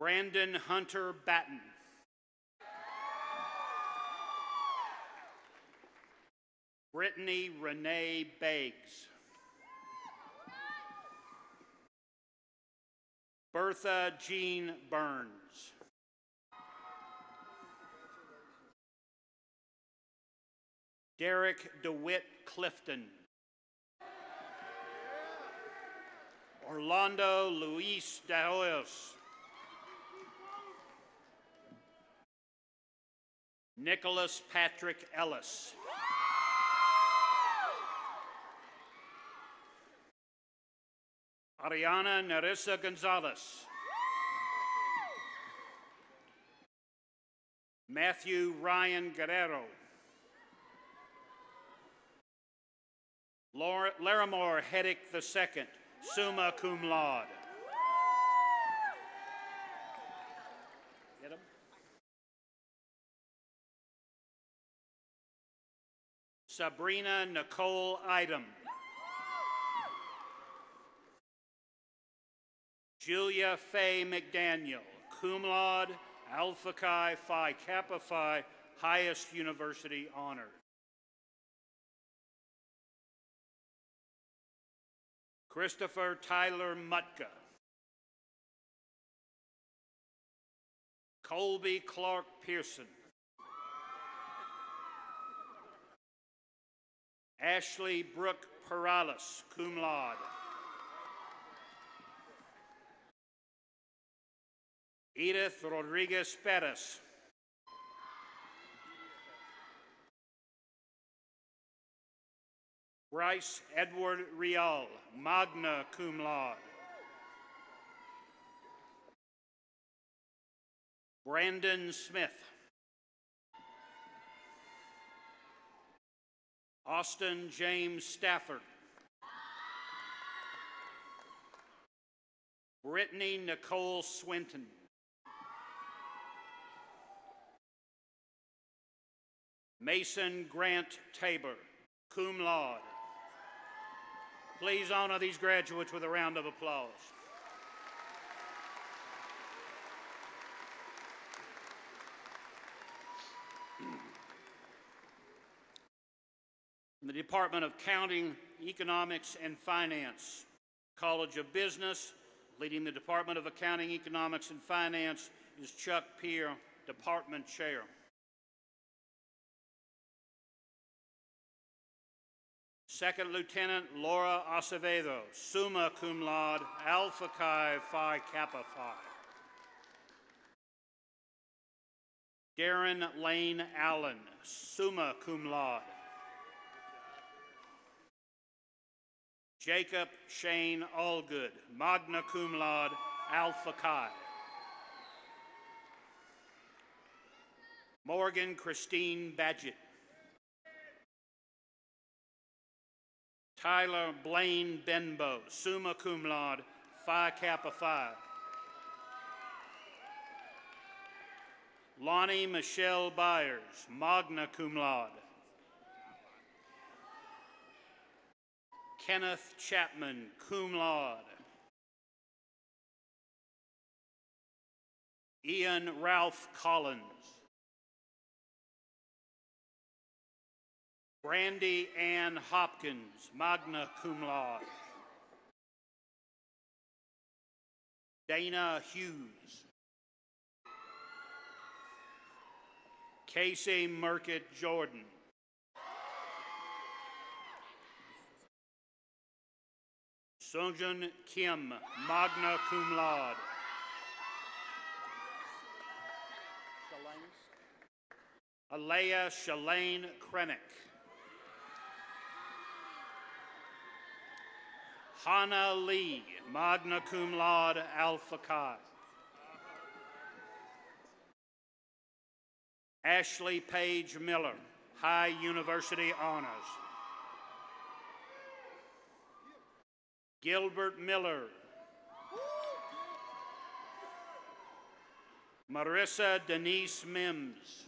Brandon Hunter Batten. Brittany Renee Beggs. Bertha Jean Burns. Derek DeWitt Clifton. Orlando Luis De Hoyos. Nicholas Patrick Ellis. Ariana Nerissa Gonzalez. Matthew Ryan Guerrero. Larimore Heddick II, summa cum laude. Get him? Sabrina Nicole Idem. Julia Faye McDaniel, cum laude, Alpha Chi Phi Kappa Phi, highest university honor. Christopher Tyler Mutka. Colby Clark Pearson. Ashley Brooke Perales, cum laude. Edith Rodriguez Perez. Bryce Edward Rial, magna cum laude. Brandon Smith. Austin James Stafford. Brittany Nicole Swinton. Mason Grant Tabor, cum laude. Please honor these graduates with a round of applause. Department of Accounting, Economics, and Finance, College of Business. Leading the Department of Accounting, Economics, and Finance is Chuck Peer, Department Chair. Second Lieutenant Laura Acevedo, summa cum laude, Alpha Chi Phi Kappa Phi. Darren Lane Allen, summa cum laude. Jacob Shane Allgood, magna cum laude, Alpha Chi. Morgan Christine Badgett. Tyler Blaine Benbow, summa cum laude, Phi Kappa Phi. Lonnie Michelle Byers, magna cum laude. Kenneth Chapman, cum laude. Ian Ralph Collins. Brandy Ann Hopkins, magna cum laude. Dana Hughes. Casey Murkett Jordan. Sungjun Kim, magna cum laude. Alea Shalane Krennick. Hannah Lee, magna cum laude, Alpha Chi. Ashley Page Miller, High University Honors. Gilbert Miller. Marissa Denise Mims.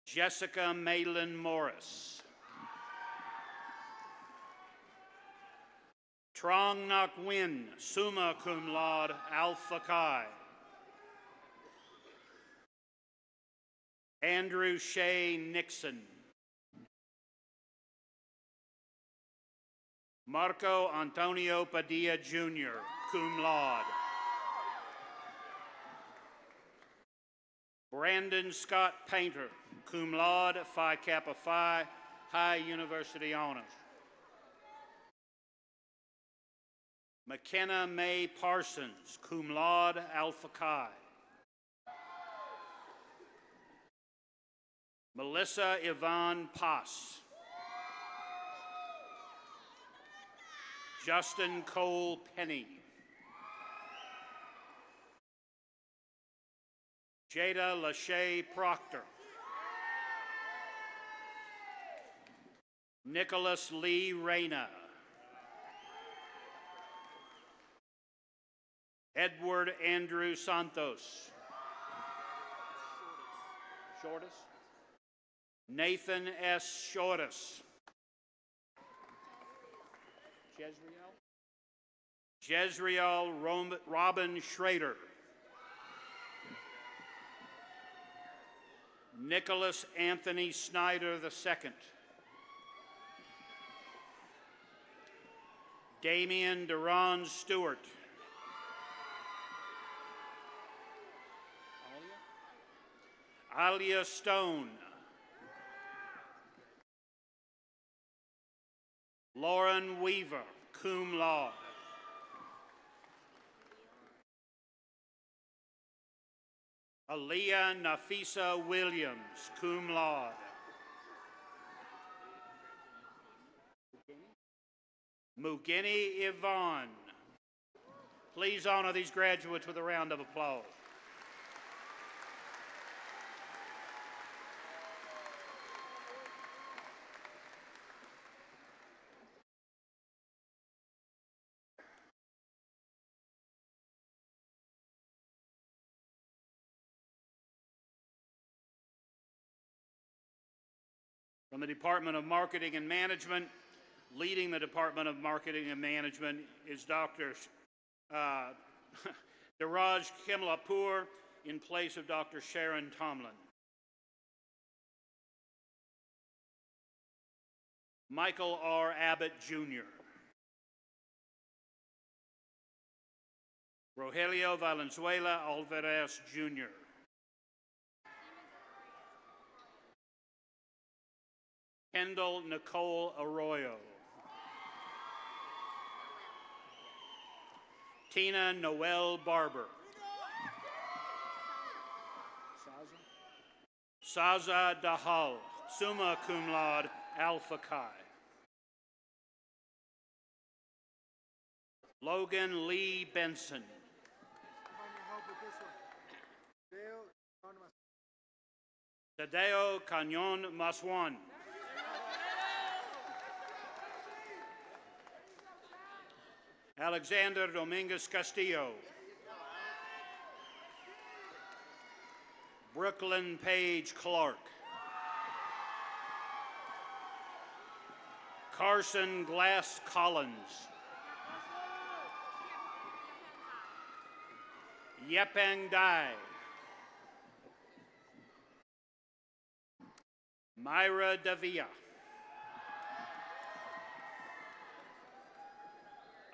Jessica Malin Morris. Trong Nak Win, summa cum laude, Alpha Chi. Andrew Shea Nixon. Marco Antonio Padilla Jr., cum laude. Brandon Scott Painter, cum laude, Phi Kappa Phi, High University Honors. McKenna Mae Parsons, cum laude, Alpha Chi. Melissa Yvonne Pass. Justin Cole Penny. Jada Lachey Proctor. Nicholas Lee Reyna. Edward Andrew Santos. Shortus. Nathan S. Shortus. Jezreel Robin Schrader. Nicholas Anthony Snyder II. Damian Duran Stewart. Alia Stone. Lauren Weaver, cum laude. Aaliyah Nafisa Williams, cum laude. Mugeni Yvonne. Please honor these graduates with a round of applause. From the Department of Marketing and Management, leading the Department of Marketing and Management is Dr. Daraj Kimlapur in place of Dr. Sharon Tomlin. Michael R. Abbott, Jr. Rogelio Valenzuela Alvarez, Jr. Kendall Nicole Arroyo. Tina Noel Barber. Saza Dahal, summa cum laude, Alpha Chi. Logan Lee Benson. Tadeo Canyon Maswan. Alexander Dominguez Castillo. Brooklyn Page Clark. Carson Glass Collins. Yepang Dai. Myra Davia.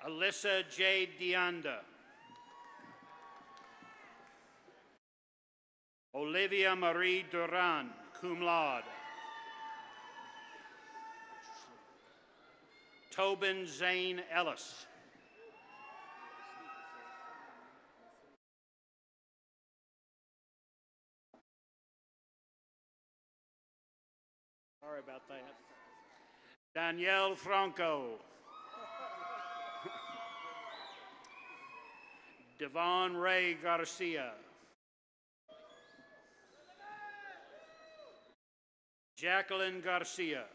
Alyssa J. Deanda. Olivia Marie Duran, cum laude. Tobin Zane Ellis. Sorry about that. Danielle Franco. Devon Ray Garcia. Jacqueline Garcia.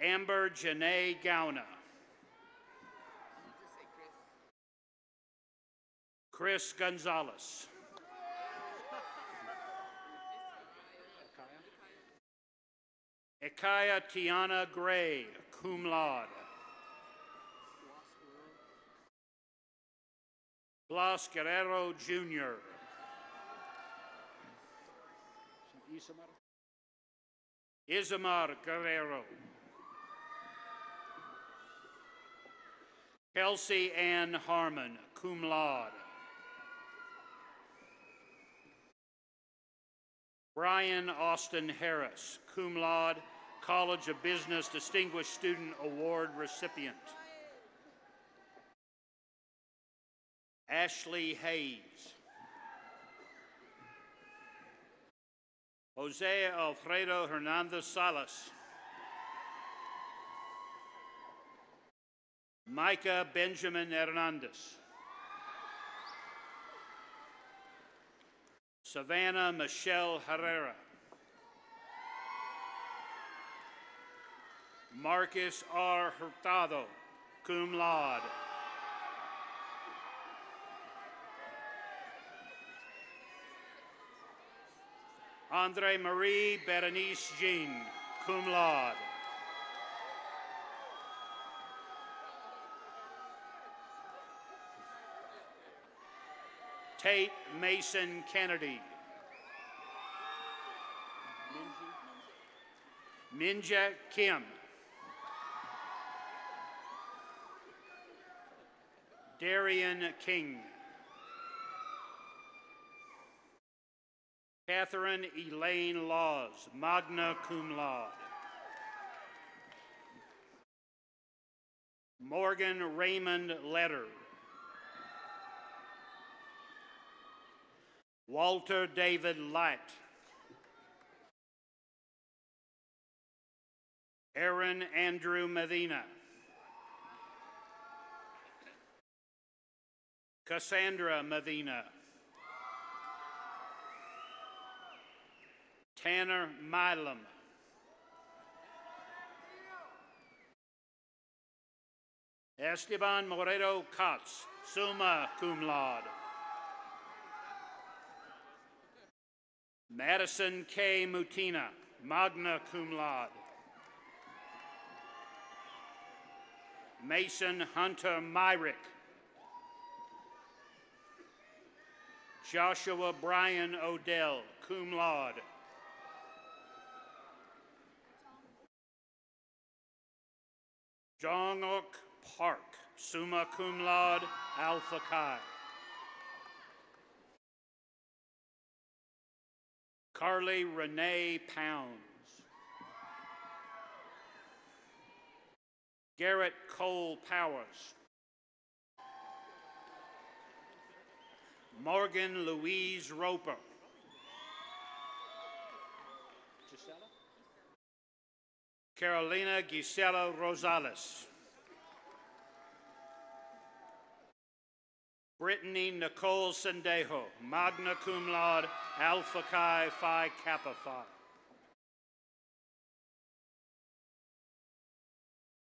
Amber Janae Gauna. Chris Gonzalez. Ekaya Tiana Gray, cum laude. Blas Guerrero, Jr. Isamar Guerrero. Kelsey Ann Harmon, cum laude. Brian Austin Harris, cum laude, College of Business Distinguished Student Award recipient. Ashley Hayes. Jose Alfredo Hernandez Salas. Micah Benjamin Hernandez. Savannah Michelle Herrera. Marcus R. Hurtado, cum laude. Andre Marie Berenice Jean, cum laude. Tate Mason Kennedy. Minja Kim. Darian King. Catherine Elaine Laws, magna cum laude. Morgan Raymond Letter. Walter David Light. Aaron Andrew Medina. Cassandra Medina. Tanner Milam. Esteban Moreto Katz, summa cum laude. Madison K. Mutina, magna cum laude. Mason Hunter Myrick. Joshua Brian Odell, cum laude. Jong-ok Park, summa cum laude, Alpha Chi. Carly Renee Pounds. Garrett Cole Powers. Morgan Louise Roper. Carolina Gisela Rosales. Brittany Nicole Sendejo, magna cum laude, Alpha Chi Phi Kappa Phi.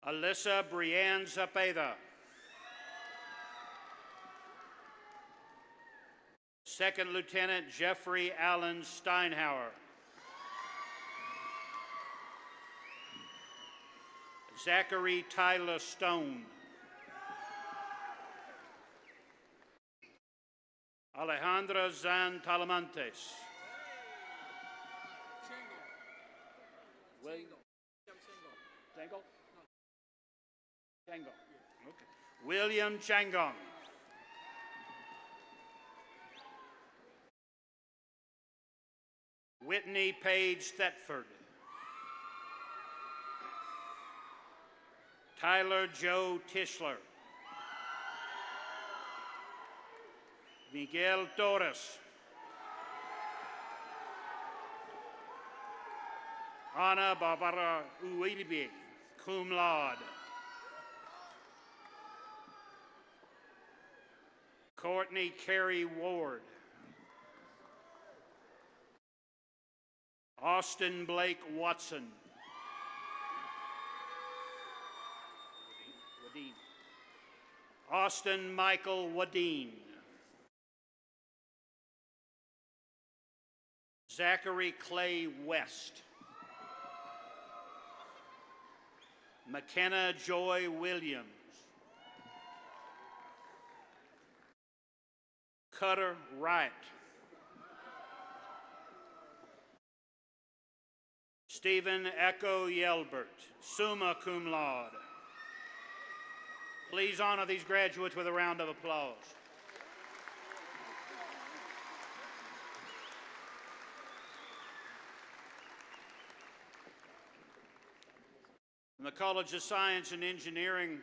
Alyssa Brienne Zapeda. Second Lieutenant Jeffrey Allen Steinhauer. Zachary Tyler Stone. Alejandra Zan Talamantes. William Changong. Whitney Page Thetford. Tyler Joe Tischler. Miguel Torres. Ana Barbara Uidibi, cum laude. Courtney Carey Ward. Austin Blake Watson. Austin Michael Wadeen. Zachary Clay West. McKenna Joy Williams. Cutter Wright. Stephen Echo Yelbert, summa cum laude. Please honor these graduates with a round of applause. From the College of Science and Engineering,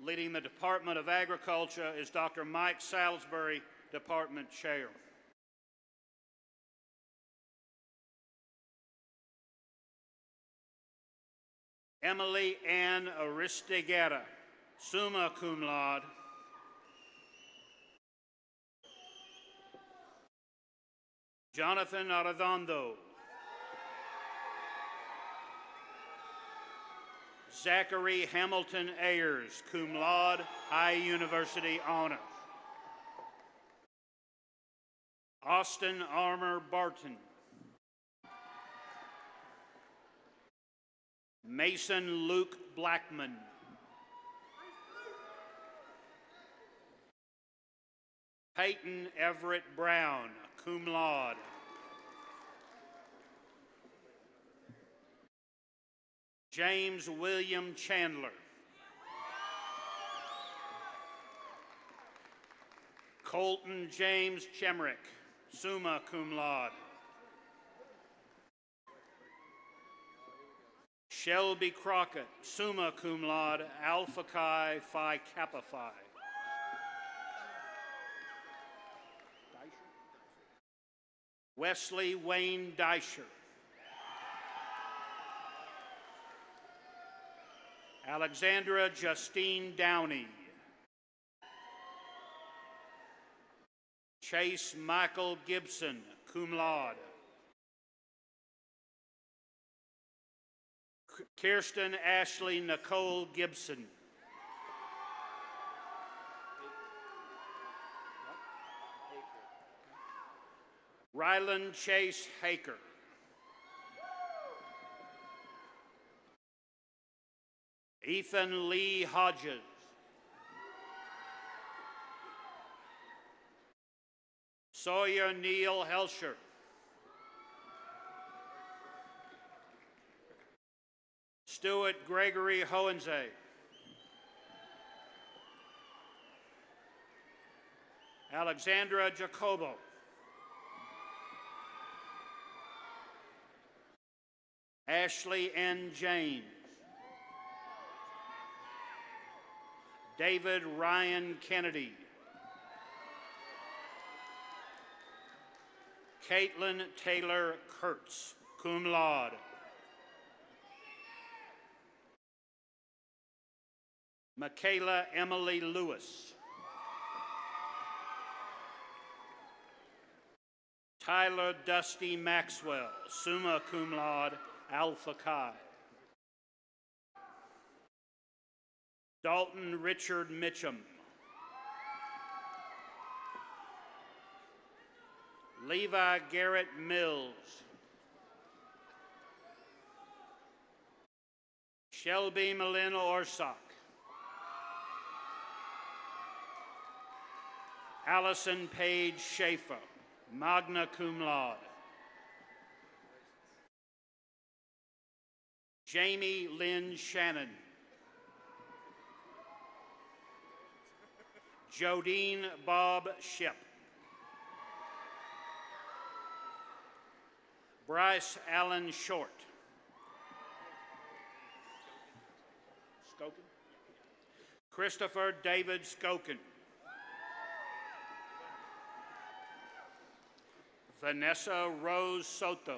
leading the Department of Agriculture is Dr. Mike Salisbury, Department Chair. Emily Ann Aristigueta, summa cum laude. Jonathan Arredondo. Zachary Hamilton Ayers, cum laude, High University honors. Austin Armour Barton. Mason Luke Blackman. Peyton Everett Brown, cum laude. James William Chandler. Colton James Chemerick, summa cum laude. Shelby Crockett, summa cum laude, Alpha Chi Phi Kappa Phi. Wesley Wayne Deisher. Alexandra Justine Downey. Chase Michael Gibson, cum laude. Kirsten Ashley Nicole Gibson. Ryland Chase Haker. Ethan Lee Hodges. Sawyer Neal Helsher. Stuart Gregory Hohenze. Alexandra Jacobo. Ashley N. James. David Ryan Kennedy. Caitlin Taylor Kurtz, cum laude. Michaela Emily Lewis. Tyler Dusty Maxwell, summa cum laude, Alpha Chi. Dalton Richard Mitchum. Levi Garrett Mills. Shelby Melina Orsock. Allison Page Schaefer, magna cum laude. Jamie Lynn Shannon. Jodine Bob Ship. Bryce Allen Short. Skoken. Christopher David Skoken. Vanessa Rose Soto.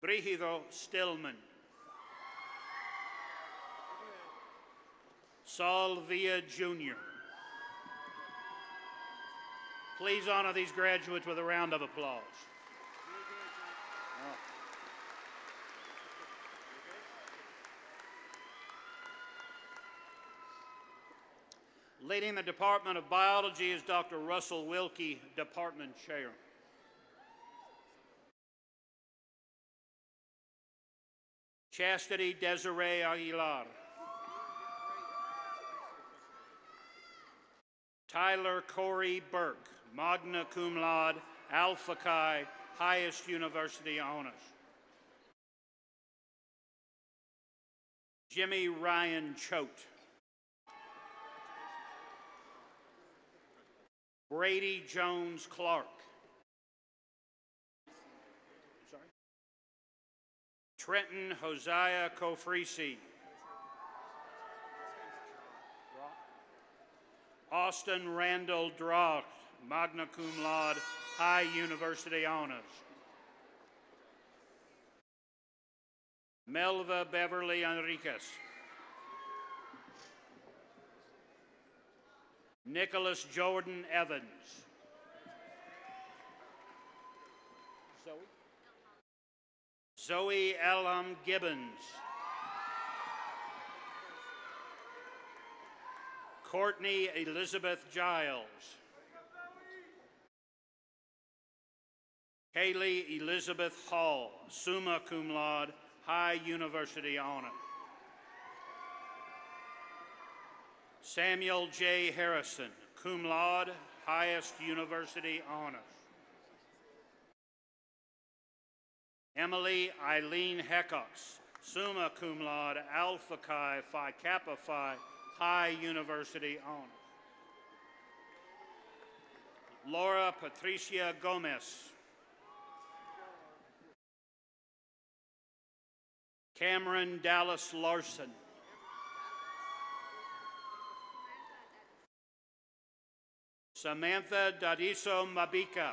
Brigido Stillman. Saul Villa Jr. Please honor these graduates with a round of applause. Leading the Department of Biology is Dr. Russell Wilkie, Department Chair. Chastity Desiree Aguilar. Tyler Corey Burke, magna cum laude, Alpha Chi, highest university honors. Jimmy Ryan Choate. Brady Jones Clark. Sorry. Trenton Hosea Kofrisi. Austin Randall Droth, magna cum laude, high university honors. Melva Beverly Enriquez. Nicholas Jordan Evans. Zoe Elham Gibbons. Courtney Elizabeth Giles. Kaylee Elizabeth Hall, summa cum laude, high university honor. Samuel J. Harrison, cum laude, highest university honors. Emily Eileen Heckox, summa cum laude, Alpha Chi Phi Kappa Phi, high university honors. Laura Patricia Gomez. Cameron Dallas Larson. Samantha Dadiso Mabika.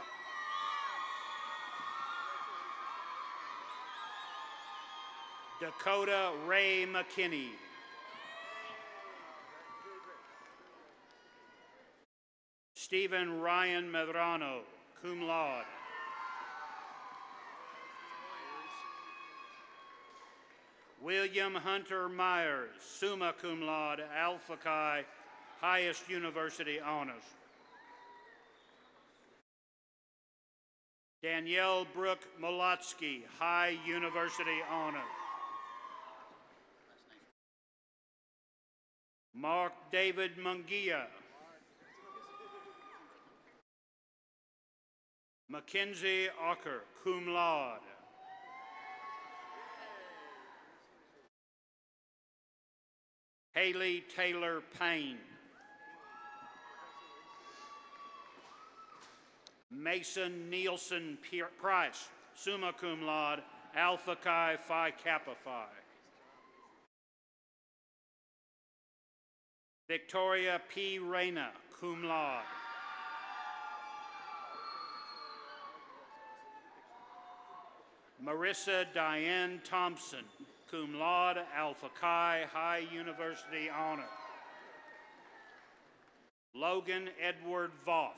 Dakota Ray McKinney. Stephen Ryan Medrano, cum laude. William Hunter Myers, summa cum laude, Alpha Chi, highest university honors. Danielle Brooke Molotsky, high university honors. Mark David Mungia. Mackenzie Ocker, cum laude. Haley Taylor Payne. Mason Nielsen Price, summa cum laude, Alpha Chi Phi Kappa Phi. Victoria P. Reyna, cum laude. Marissa Diane Thompson, cum laude, Alpha Chi High University Honor. Logan Edward Voth.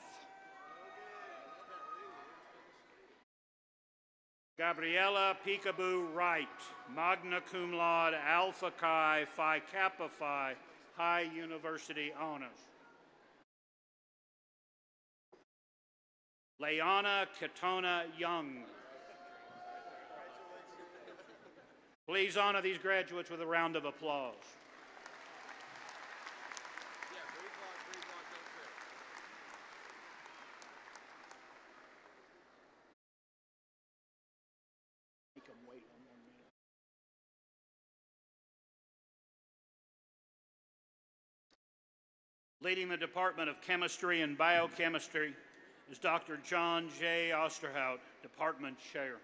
Gabriella Peekaboo Wright, magna cum laude, Alpha Chi Phi Kappa Phi, High University Honors. Leona Katona Young. Please honor these graduates with a round of applause. Leading the Department of Chemistry and Biochemistry is Dr. John J. Osterhout, Department Chair.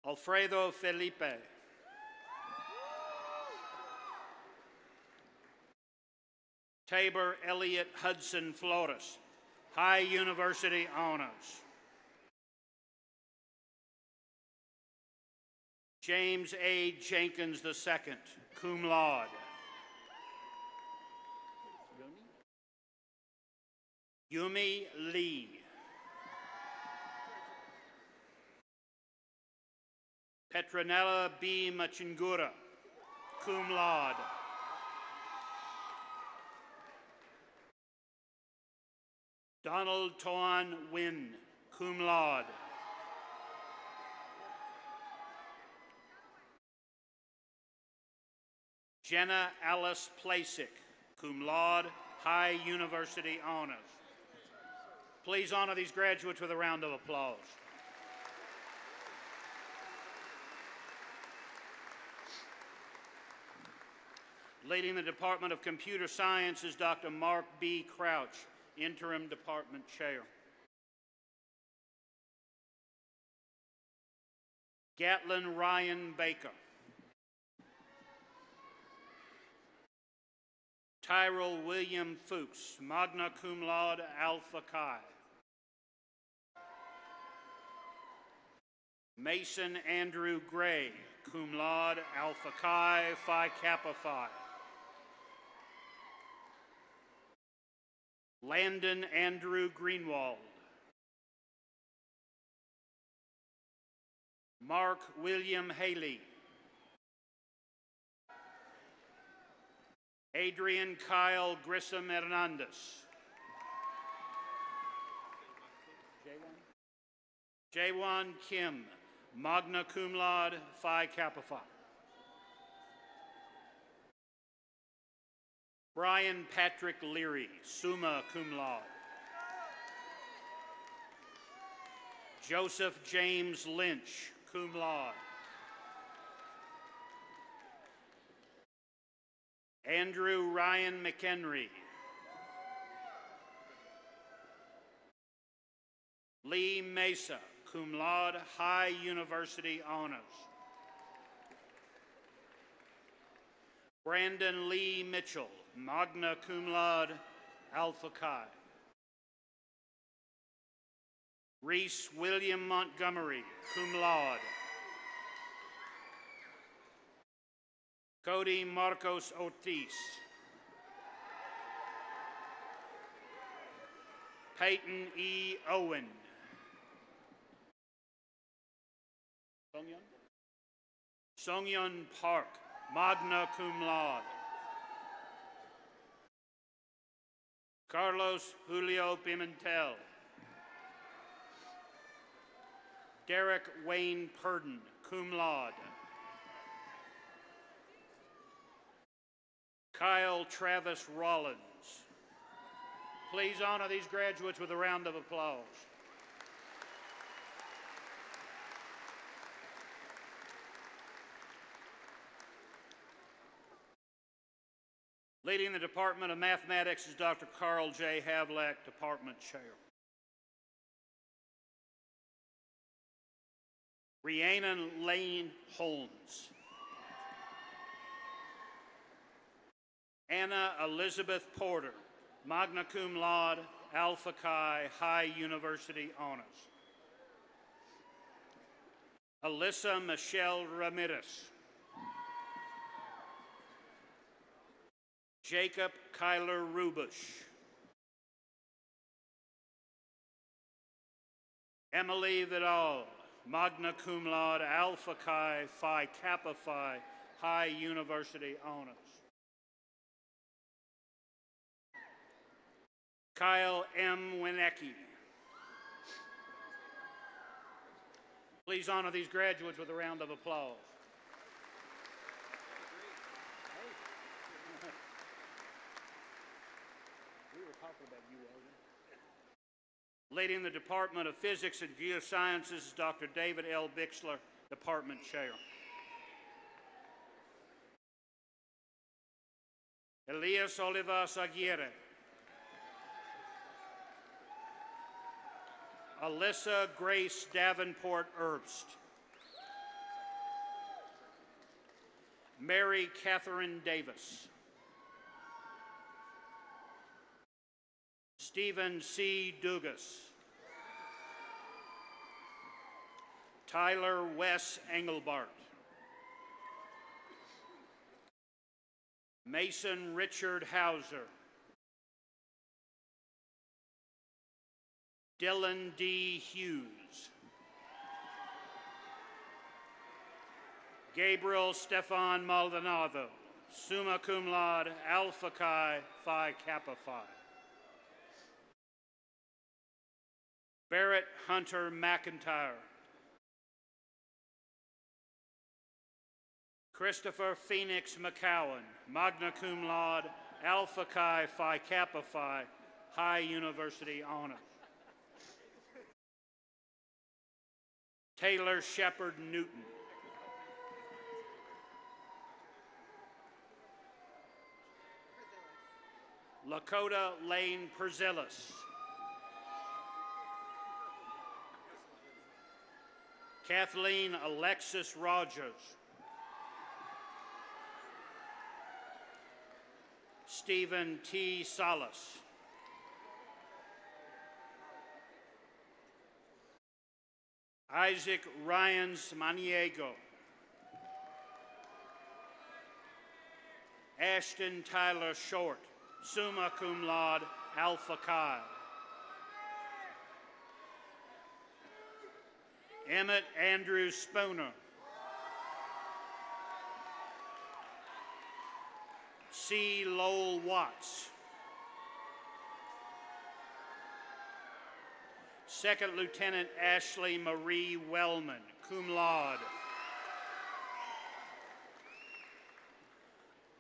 Alfredo Felipe. Tabor Elliott Hudson Flores, High University Honors. James A. Jenkins II, cum laude. Yumi Lee. Petronella B. Machingura, cum laude. Donald Toan Wynn, cum laude. Jenna Alice Plasick, cum laude, High University Honors. Please honor these graduates with a round of applause. Leading the Department of Computer Science is Dr. Mark B. Crouch, Interim Department Chair. Gatlin Ryan Baker. Tyrell William Fuchs, magna cum laude, Alpha Chi. Mason Andrew Gray, cum laude, Alpha Chi Phi Kappa Phi. Landon Andrew Greenwald. Mark William Haley. Adrian Kyle Grissom Hernandez. Jaewon Kim, magna cum laude, Phi Kappa Phi. Brian Patrick Leary, summa cum laude. Joseph James Lynch, cum laude. Andrew Ryan McHenry. Lee Mesa, cum laude, High University Honors. Brandon Lee Mitchell, magna cum laude, Alpha Chi. Reese William Montgomery, cum laude. Cody Marcos Ortiz. Peyton E. Owen. Songhyun Park, magna cum laude. Carlos Julio Pimentel. Derek Wayne Purdon, cum laude. Kyle Travis Rollins. Please honor these graduates with a round of applause. Leading the Department of Mathematics is Dr. Carl J. Havlack, Department Chair. Rhiannon Lane Holmes. Anna Elizabeth Porter, magna cum laude, Alpha Chi, High University Honors. Alyssa Michelle Ramirez. Jacob Kyler Rubush. Emily Vidal, magna cum laude, Alpha Chi, Phi Kappa Phi, High University Honors. Kyle M. Winecki. Please honor these graduates with a round of applause. Leading the Department of Physics and Geosciences is Dr. David L. Bixler, Department Chair. Elias Olivas Aguirre. Alyssa Grace Davenport Herbst. Mary Catherine Davis. Stephen C. Dugas. Tyler Wes Engelbart. Mason Richard Hauser. Dylan D. Hughes. Gabriel Stefan Maldonado, summa cum laude, Alpha Chi, Phi Kappa Phi. Barrett Hunter McIntyre. Christopher Phoenix McCowan, magna cum laude, Alpha Chi Phi Kappa Phi, High University Honors. Taylor Shepard Newton. Lakota Lane Perzillis. Kathleen Alexis Rogers. Stephen T. Salas. Isaac Ryan Maniego. Ashton Tyler Short, summa cum laude, Alpha Chi. Emmett Andrew Spooner. C. Lowell Watts. Second Lieutenant Ashley Marie Wellman, cum laude.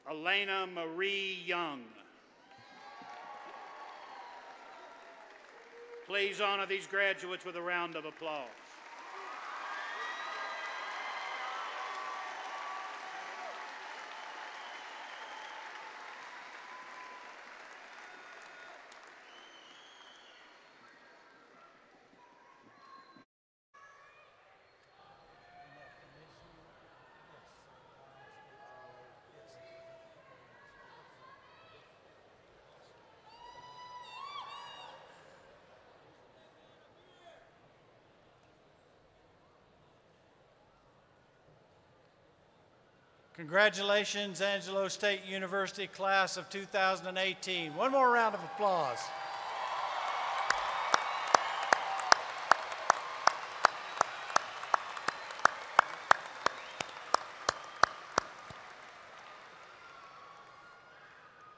Elena Marie Young. Please honor these graduates with a round of applause. Congratulations, Angelo State University class of 2018. One more round of applause.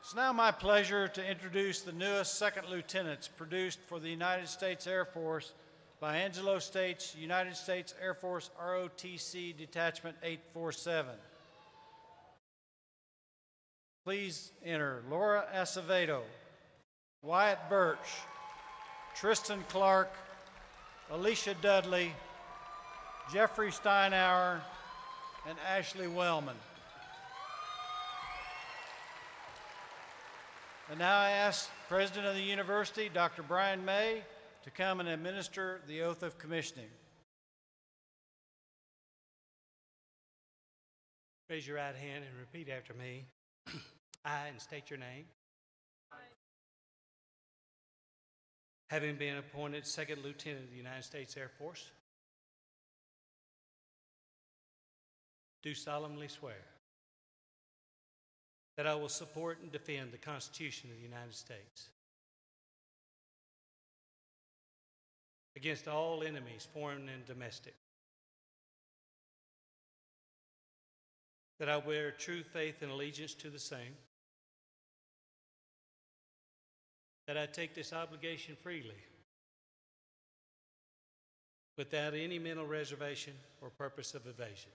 It's now my pleasure to introduce the newest second lieutenants produced for the United States Air Force by Angelo State's United States Air Force ROTC Detachment 847. Please enter Laura Acevedo, Wyatt Birch, Tristan Clark, Alicia Dudley, Jeffrey Steinauer, and Ashley Wellman. And now I ask President of the University, Dr. Brian May, to come and administer the oath of commissioning. Raise your right hand and repeat after me. I, and state your name. Having been appointed Second Lieutenant of the United States Air Force, do solemnly swear that I will support and defend the Constitution of the United States against all enemies, foreign and domestic, that I bear true faith and allegiance to the same, that I take this obligation freely without any mental reservation or purpose of evasion,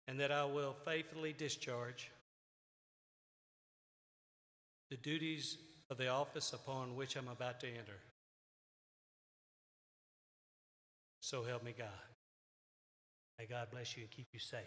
and that I will faithfully discharge the duties of the office upon which I'm about to enter. So help me God. May God bless you and keep you safe.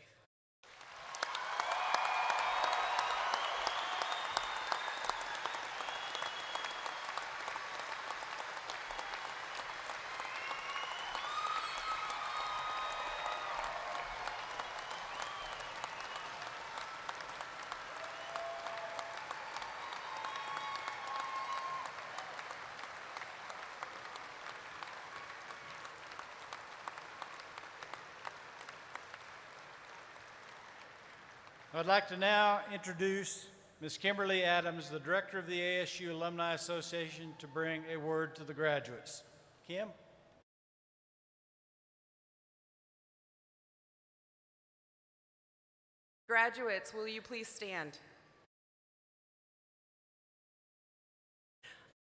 I'd like to now introduce Ms. Kimberly Adams, the Director of the ASU Alumni Association, to bring a word to the graduates. Kim? Graduates, will you please stand?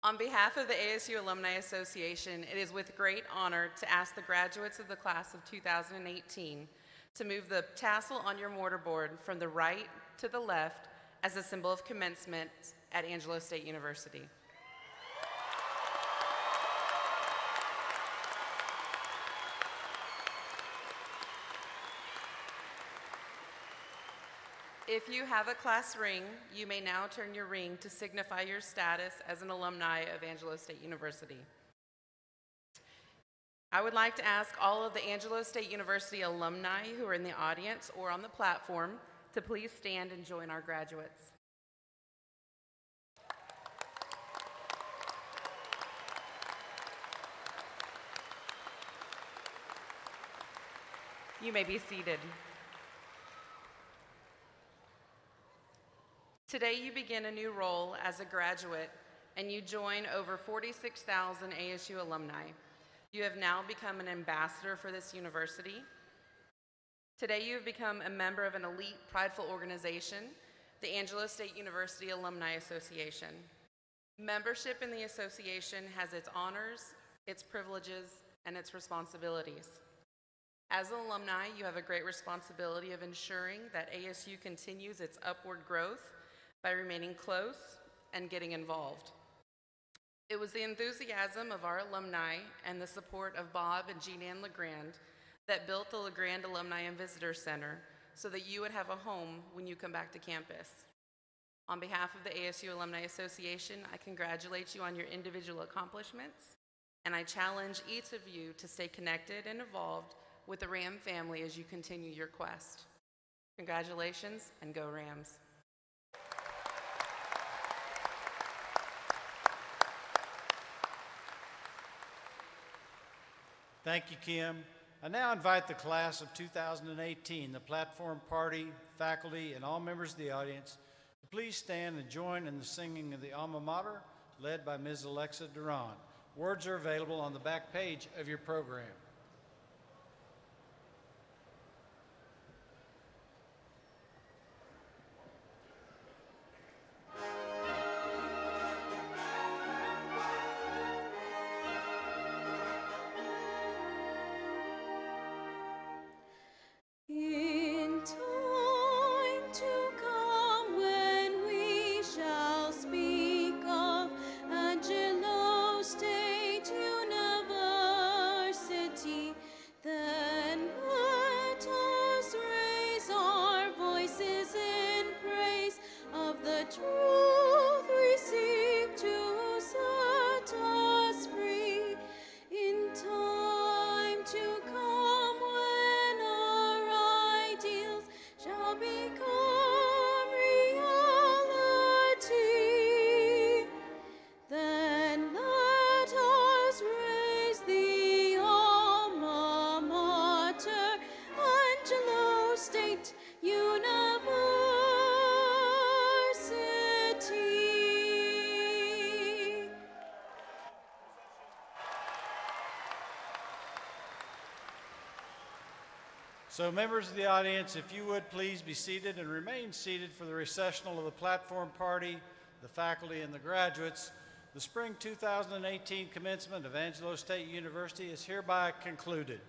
On behalf of the ASU Alumni Association, it is with great honor to ask the graduates of the class of 2018 to move the tassel on your mortarboard from the right to the left as a symbol of commencement at Angelo State University. If you have a class ring, you may now turn your ring to signify your status as an alumni of Angelo State University. I would like to ask all of the Angelo State University alumni who are in the audience or on the platform to please stand and join our graduates. You may be seated. Today you begin a new role as a graduate and you join over 46,000 ASU alumni. You have now become an ambassador for this university. Today you have become a member of an elite, prideful organization, the Angelo State University Alumni Association. Membership in the association has its honors, its privileges, and its responsibilities. As an alumni, you have a great responsibility of ensuring that ASU continues its upward growth by remaining close and getting involved. It was the enthusiasm of our alumni and the support of Bob and Jean-Ann LeGrand that built the LeGrand Alumni and Visitor Center so that you would have a home when you come back to campus. On behalf of the ASU Alumni Association, I congratulate you on your individual accomplishments, and I challenge each of you to stay connected and involved with the Ram family as you continue your quest. Congratulations, and go Rams. Thank you, Kim. I now invite the class of 2018, the platform party, faculty, and all members of the audience to please stand and join in the singing of the alma mater led by Ms. Alexa Duran. Words are available on the back page of your program. In time to come, when we shall speak of Angelo State University, So members of the audience, if you would please be seated and remain seated for the recessional of the platform party, the faculty and the graduates. The spring 2018 commencement of Angelo State University is hereby concluded.